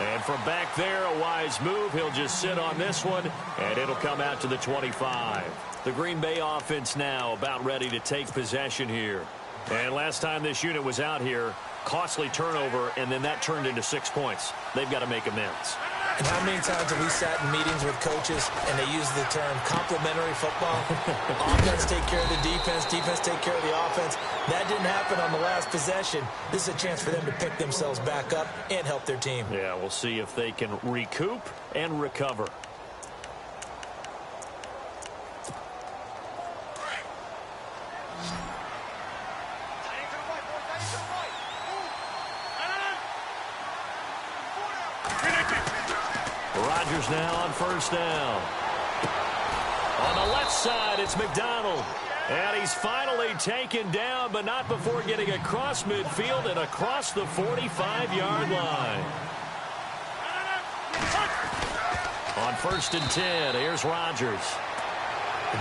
And from back there, a wise move. He'll just sit on this one, and it'll come out to the 25. The Green Bay offense now about ready to take possession here. And last time this unit was out here, costly turnover, and then that turned into 6 points. They've got to make amends. And how many times have we sat in meetings with coaches and they use the term complementary football? Offense take care of the defense, defense take care of the offense. That didn't happen on the last possession. This is a chance for them to pick themselves back up and help their team. Yeah, we'll see if they can recoup and recover. Rodgers now on first down. On the left side, it's McDonald. And he's finally taken down, but not before getting across midfield and across the 45-yard line. On 1st and 10, here's Rodgers.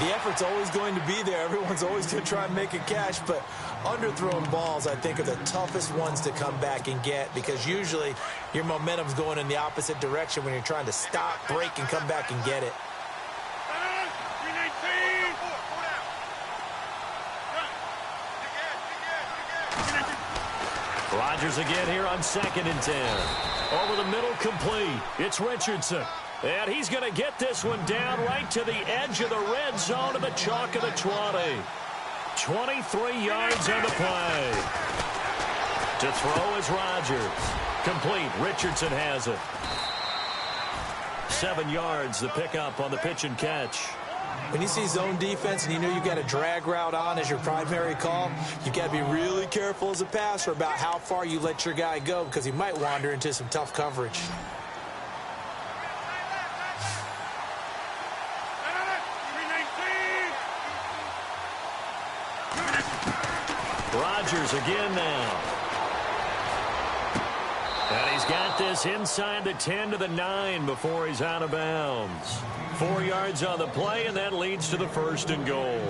The effort's always going to be there. Everyone's always going to try and make a catch, but underthrown balls, I think, are the toughest ones to come back and get because usually your momentum's going in the opposite direction when you're trying to stop, break, and come back and get it. Rodgers again here on 2nd and 10. Over the middle, complete. It's Richardson. And he's going to get this one down right to the edge of the red zone of the chalk of the 20. 23 yards on the play. To throw is Rodgers. Complete. Richardson has it. 7 yards, the pickup on the pitch and catch. When you see zone defense and you know you've got a drag route on as your primary call, you've got to be really careful as a passer about how far you let your guy go because he might wander into some tough coverage. Rodgers again now. And he's got this inside the 10 to the 9 before he's out of bounds. 4 yards on the play, and that leads to the 1st and goal.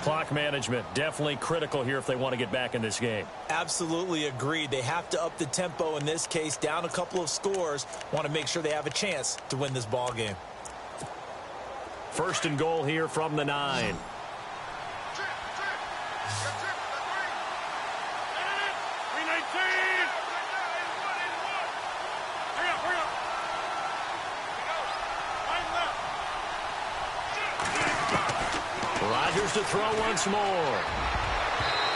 Clock management definitely critical here if they want to get back in this game. Absolutely agreed. They have to up the tempo in this case, down a couple of scores. Want to make sure they have a chance to win this ball game. 1st and goal here from the 9. Rodgers to throw once more.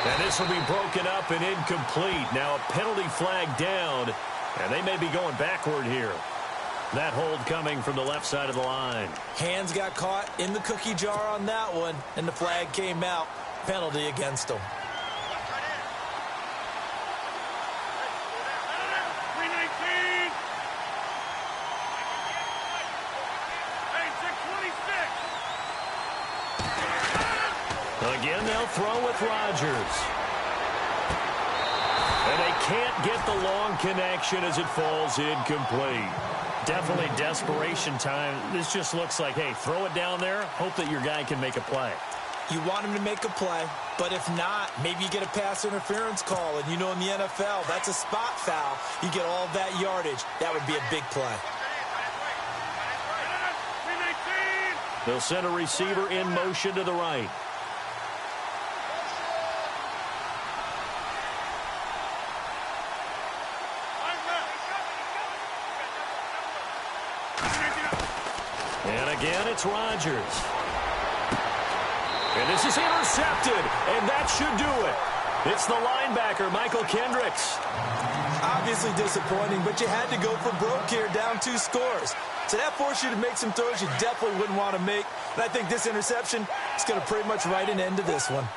And this will be broken up and incomplete. Now a penalty flag down, and they may be going backward here. That hold coming from the left side of the line. Hands got caught in the cookie jar on that one, and the flag came out. Penalty against them. Again, they'll throw with Rodgers. And they can't get the long connection as it falls incomplete. Definitely desperation time. This just looks like, hey, throw it down there, hope that your guy can make a play. You want him to make a play, but if not, maybe you get a pass interference call, and you know in the NFL, that's a spot foul. You get all that yardage. That would be a big play. They'll send a receiver in motion to the right. And again, it's Rodgers. And this is intercepted, and that should do it. It's the linebacker, Michael Kendricks. Obviously disappointing, but you had to go for broke here, down 2 scores. So that forced you to make some throws you definitely wouldn't want to make. And I think this interception is going to pretty much write an end to this one.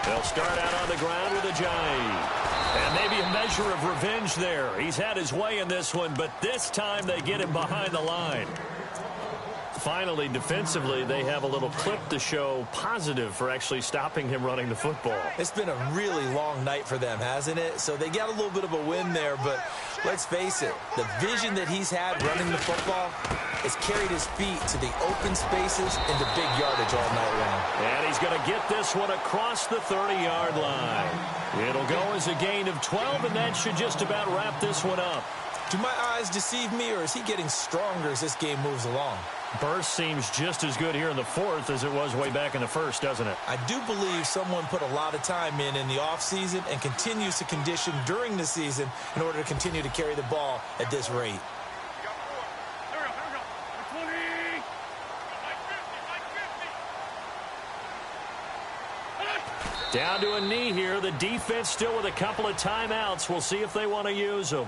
They'll start out on the ground with a Ajayi. And maybe a measure of revenge there. He's had his way in this one, but this time they get him behind the line. finally, defensively, they have a little clip to show positive for actually stopping him running the football. It's been a really long night for them, hasn't it? So they got a little bit of a win there, but let's face it, the vision that he's had running the football has carried his feet to the open spaces and the big yardage all night long. And he's going to get this one across the 30-yard line. It'll go as a gain of 12, and that should just about wrap this one up. Do my eyes deceive me, or is he getting stronger as this game moves along? Burst seems just as good here in the fourth as it was way back in the first, doesn't it? I do believe someone put a lot of time in the offseason and continues to condition during the season in order to continue to carry the ball at this rate. Down to a knee here. The defense still with a couple of timeouts. We'll see if they want to use them.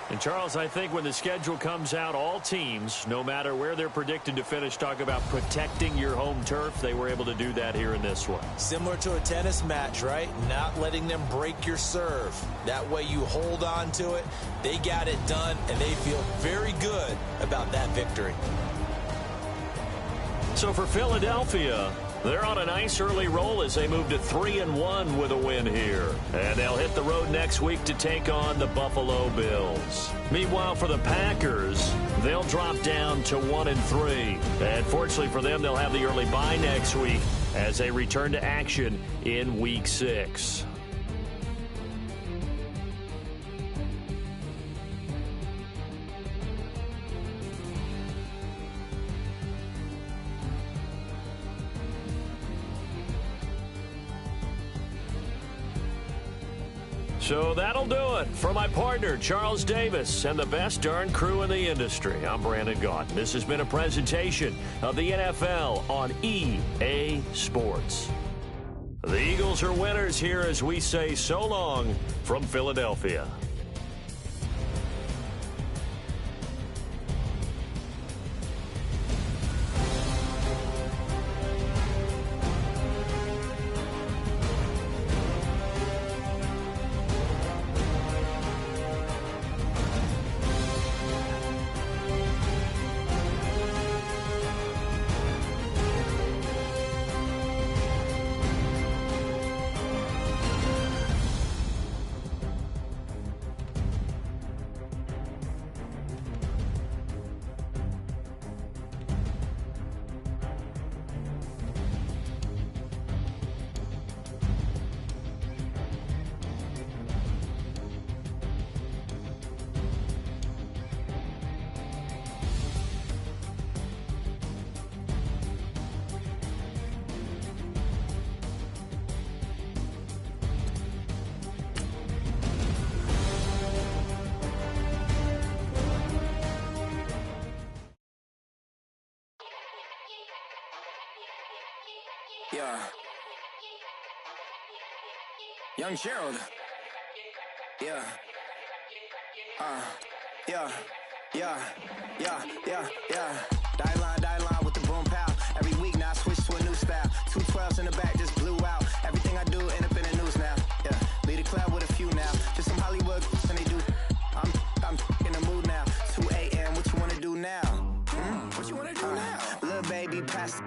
And, Charles, I think when the schedule comes out, all teams, no matter where they're predicted to finish, talk about protecting your home turf. They were able to do that here in this one. Similar to a tennis match, right? Not letting them break your serve. That way you hold on to it. They got it done, and they feel very good about that victory. So for Philadelphia, they're on a nice early roll as they move to 3-1 with a win here. And they'll hit the road next week to take on the Buffalo Bills. Meanwhile, for the Packers, they'll drop down to 1-3. And fortunately for them, they'll have the early bye next week as they return to action in Week 6. So that'll do it for my partner, Charles Davis, and the best darn crew in the industry. I'm Brandon Gaudin. This has been a presentation of the NFL on EA Sports. The Eagles are winners here as we say so long from Philadelphia. Yeah. Young Gerald. Yeah. Yeah. Die line with the boom pow. Every week now I switch to a new style. 212s in the back just blew out. Everything I do end up in the news now. Yeah. Lead a club with a few now. Just some Hollywood and they do. I'm in the mood now. 2 a.m. What you wanna do now? What you wanna do now? Little baby pass.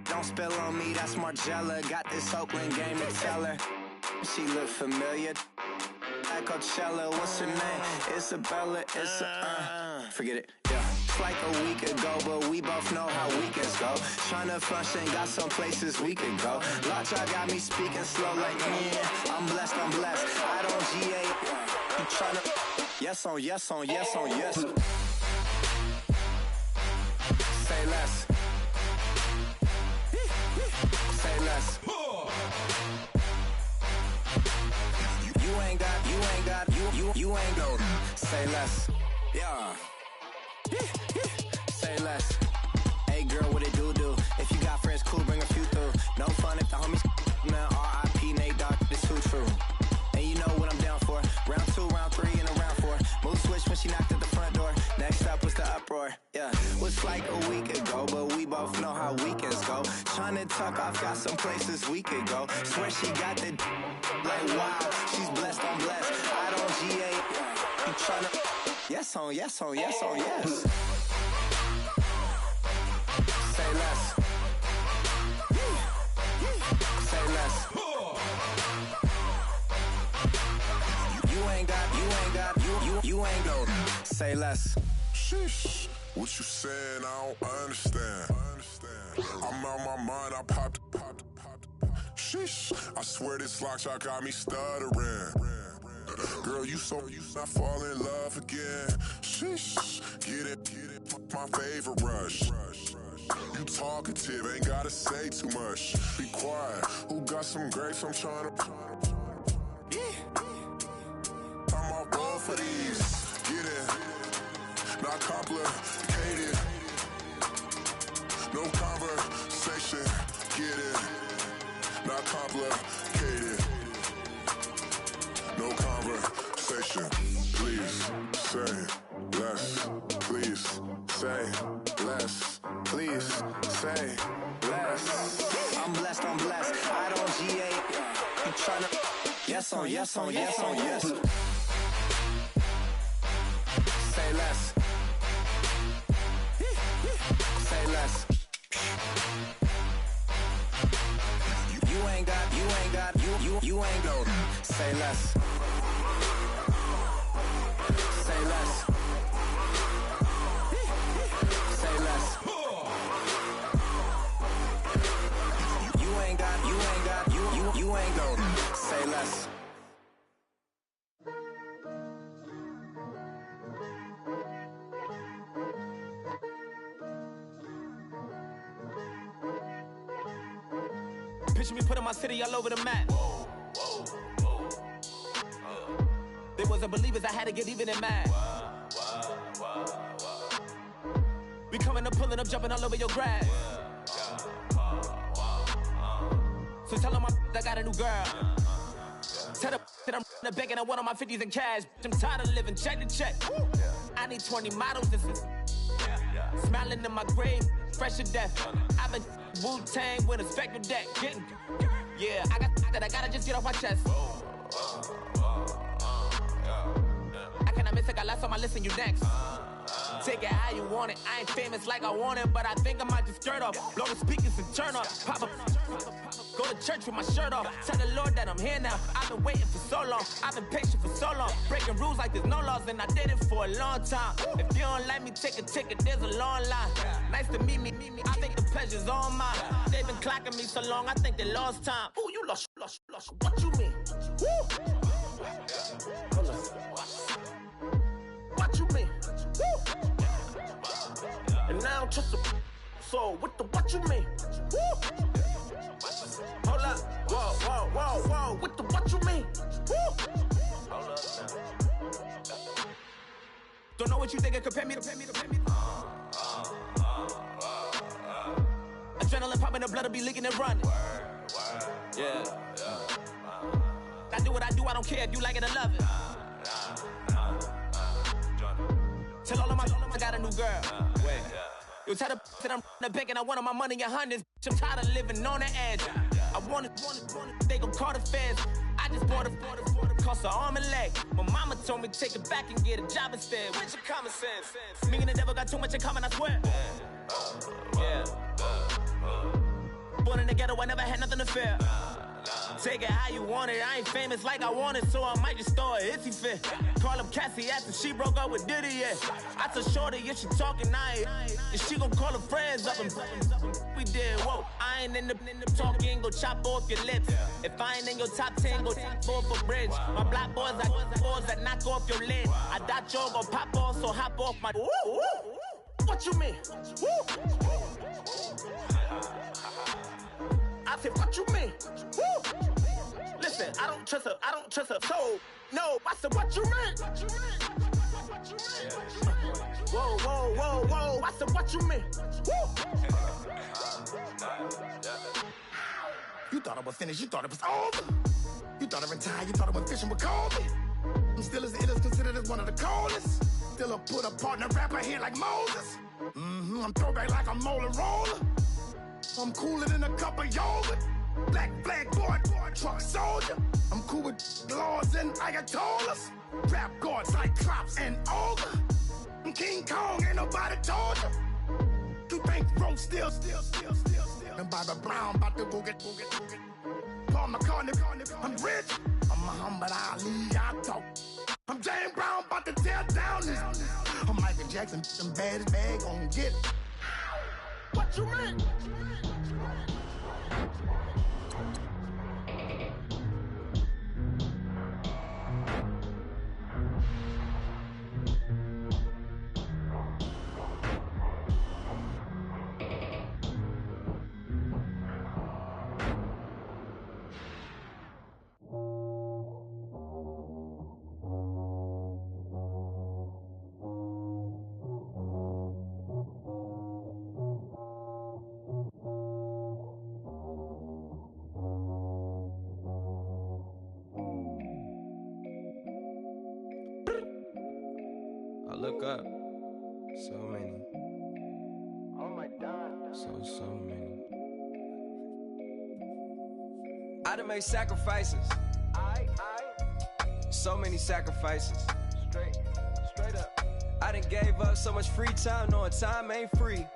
Don't spill on me, that's Margella. Got this Oakland game to tell her. She look familiar. Like Coachella, what's her name? Isabella, forget it, yeah. It's like a week ago, but we both know how weekends go. Tryna function, got some places we could go. Lot y'all got me speaking slow like, yeah, I'm blessed. I don't GA, you tryna, yes on yes. Say less. Say less. You ain't go. Say less. Yeah. Say less. Hey girl, what it do? If you got friends, cool, bring a few through. No fun if the homies man. R.I.P. Nate Dogg, this too true. And you know what I'm down for. Round 2, round 3, and a round 4. Move switch when she knocked at the front door. Next up was the uproar. Yeah, was like a week ago, but we both know how weekends go. Tryna tuck off, got some places we could go. Swear she got the like wow, she's blessed, I'm blessed. I don't GA, you tryna yes on yes. Say less. Sheesh, what you saying? I don't understand. I'm out my mind, I popped. Sheesh, I swear this lock shot got me stuttering. Girl, you not fall in love again. Sheesh, get it, my favorite rush. You talkative, ain't gotta say too much. Be quiet, who got some grapes? I'm trying to. I'm all roll for these. Get it, not complicated. No conversation, get it, not complicated. No conversation, please say less. Please say less. Please say less. I'm blessed, I don't G8. You tryna yes on yes. Say less. Say less. You ain't got. Say less. Say less. Say less. You ain't got. Say less. Picture me putting my city all over the map. They wasn't believers, I had to get even in mad. We coming up, pulling up, jumping all over your grass. So tell them I got a new girl. Tell them that I'm in the bank and I want all my 50s in cash. I'm tired of living check to check. I need 20 models, this is smiling in my grave, fresh to death. I've been Wu-Tang with a spectral deck. Yeah, I gotta just get off my chest. I cannot miss it, got last on my list and you next. Take it how you want it, I ain't famous like I want it, but I think I might just skirt off. Blow the speakers and turn off. Pop up, go to church with my shirt off. Tell the Lord that I'm here now. I've been waiting for so long, I've been patient for so long. Breaking rules like there's no laws, and I did it for a long time. If you don't like me, take a ticket, there's a long line. Nice to meet me, I think the pleasure's all mine. They've been clocking me so long, I think they lost time. Ooh, you lost, what you mean? Woo! What you mean? Woo! And now I'm just a so what you mean? Woo! Hold up, whoa, what you mean? Woo! Hold up now. Don't know what you think, compare me. Adrenaline popping, the blood will be leaking and running. Yeah. I do what I do, I don't care if you like it or love it. Tell all of my I got a new girl. Wait. You tell the that I'm in the bank and I want all my money in hundreds. I'm tired of living on the edge. I want it, they gon' call the feds. I just bought a cost an arm and leg. My mama told me take it back and get a job instead. Where's your common sense? Me and the devil got too much in common, I swear. Yeah. Born in the ghetto, I never had nothing to fear. Take it how you want it, I ain't famous like I want it, so I might just throw a hissy fit. Call up Cassie after she broke up with Diddy, yeah. I told Shorty if she talking, I ain't. And she gon' call her friends up and we did, whoa. I ain't in the talking, go chop off your lips. If I ain't in your top 10, go top 4 for bridge. My black boys, I got boys that knock off your lid. I doubt y'all gon' pop off, so hop off my. What you mean? I said, what you mean? Woo! Listen, I don't trust her, so, no, I said, what you mean? Whoa, I said, what you mean? Woo! You thought I was finished, you thought it was over. You thought I retired, you thought I went fishing with Kobe. I'm still as ill as considered as one of the coldest. Still a put a partner rapper here like Moses. I'm throwback like a molar roller. I'm cooler than a cup of yogurt. Black flag boy, truck soldier. I'm cool with laws and Ayatollahs. Rap gods like Klops and Olga. I'm King Kong, ain't nobody told you. You think Rome still. And Bobby Brown about to go get. Paul McCartney, I'm rich. I'm Muhammad Ali, I talk. I'm James Brown about to tear down this. like some baddest bag on get it. What you mean? Look up. So many. Oh my God. So many. I done made sacrifices. So many sacrifices. Straight up. I done gave up so much free time, knowing time ain't free.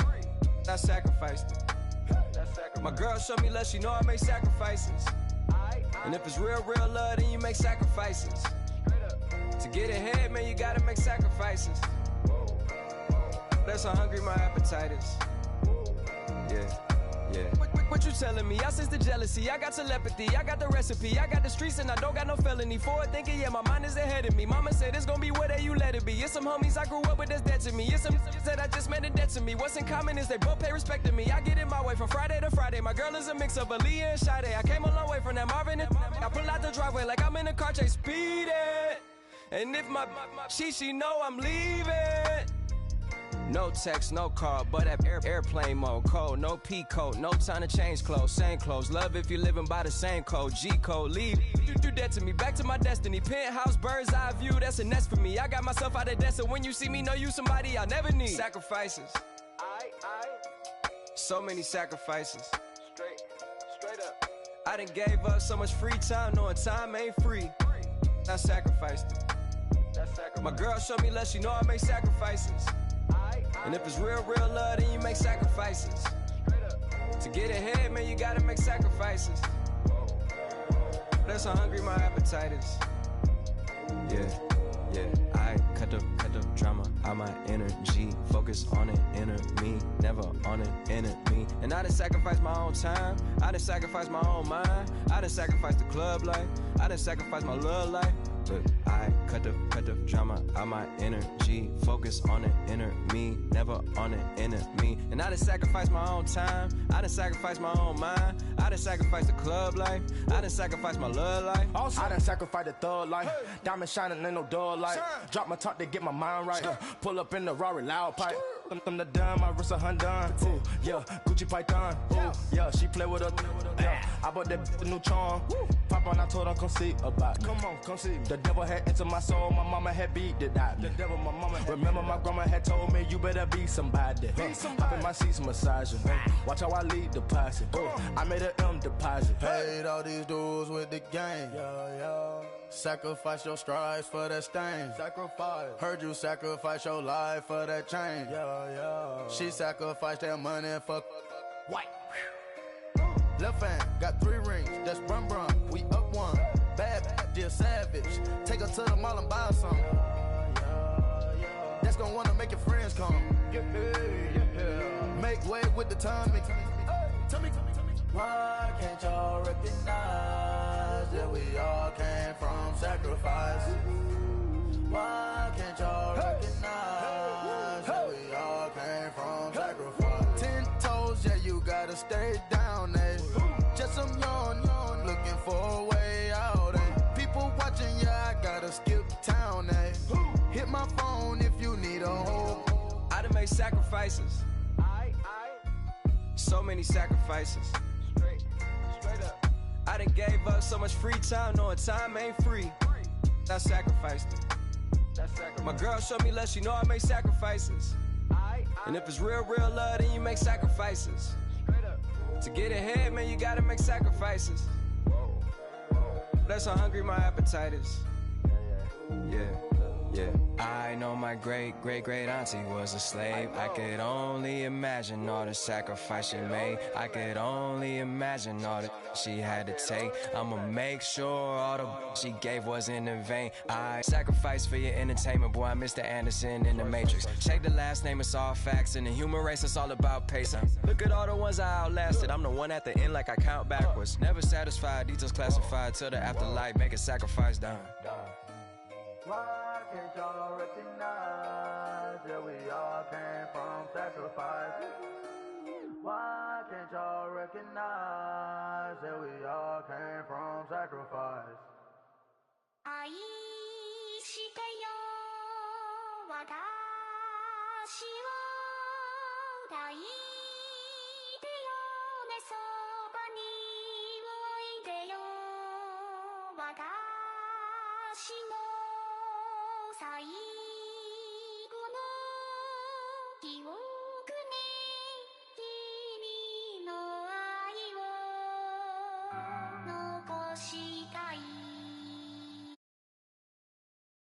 I sacrificed it. My girl showed me love, she know I make sacrifices. And if it's real love, then you make sacrifices. To get ahead, man, you gotta make sacrifices. That's how hungry my appetite is. Yeah. What you telling me? I sense the jealousy, I got telepathy, I got the recipe, I got the streets and I don't got no felony. Forward thinking, yeah, my mind is ahead of me. Mama said it's gonna be whatever you let it be. It's some homies I grew up with that's dead to me. It's some that I just met a debt to me. What's in common is they both pay respect to me. I get in my way from Friday to Friday. My girl is a mix of Aaliyah and Sade. I came a long way from that Marvin and I pull out the driveway like I'm in a car chase speeding. And if my she know I'm leaving. No text, no call, but at airplane mode. Code, no P code, no time to change clothes. Same clothes, love if you're living by the same code. G code, leave. You do that to me, back to my destiny. Penthouse, bird's eye view, that's a nest for me. I got myself out of debt, so when you see me, know you somebody I'll never need. Sacrifices. So many sacrifices. Straight up. I done gave up so much free time, knowing time ain't free. I sacrificed it. My girl showed me love, she know I make sacrifices. And if it's real love, then you make sacrifices. To get ahead, man, you gotta make sacrifices. That's how hungry my appetite is. Yeah. I cut the drama out my energy. Focus on an inner me, never on an enemy. And I done sacrificed my own time. I done sacrificed my own mind. I done sacrificed the club life. I done sacrificed my love life. But I cut the drama out my energy. Focus on an inner me, never on an enemy. And I done sacrificed my own time. I done sacrificed my own mind. I done sacrificed the club life. I done sacrificed my love life. I done sacrificed the thug life. Diamond shining, ain't no dull light. Drop my top to get my mind right. Pull up in the Rari loud pipe. I'm the dime, my wrist a Hyundai. Ooh, yeah, Gucci Python. Ooh, yeah, she play with her. Yeah, I bought that new charm. Pop on, I told her come see about it. Come on, come see. The devil had entered my soul, my mama had beat it out. The devil, my mama had remember my grandma had told me you better be somebody. Hop in my seats massaging. Watch how I lead the posse. I made an M deposit. Paid all these dues with the game. Sacrifice your strides for that stain. Sacrifice. Heard you sacrifice your life for that change. She sacrificed that money for White. left hand. Got 3 rings, that's brum brum. We up one. Bad, dear savage. Take her to the mall and buy some. That's gonna wanna make your friends come. Make way with the timing. Tell me. Why can't y'all recognize that we all came from sacrifice? Why can't y'all recognize that we all came from sacrifice? 10 toes, yeah, you gotta stay down, eh? Just some yawn, looking for a way out, eh? People watching, yeah, I gotta skip town, eh? Hit my phone if you need a home. I done made sacrifices. So many sacrifices. Straight up. I done gave up so much free time, knowing time ain't free. I sacrificed it. My girl showed me love, she know I make sacrifices. And if it's real love, then you make sacrifices. To get ahead, man, you gotta make sacrifices. That's how hungry my appetite is. Yeah. Yeah, I know my great-great-great auntie was a slave. I could only imagine all the sacrifice she made. I could only imagine all that she had to take. I'ma make sure all the she gave wasn't in vain. I sacrifice for your entertainment, boy. I'm Mr. Anderson in the Matrix. Check the last name, it's all facts. In the human race, it's all about pacing. Look at all the ones I outlasted. I'm the one at the end, like I count backwards. Never satisfied, details classified till the afterlife. Make a sacrifice done. Why can't y'all recognize that we all came from sacrifice? Why can't y'all recognize that we all came from sacrifice? 愛してよ私を抱いてよねそばにおいでよ私の最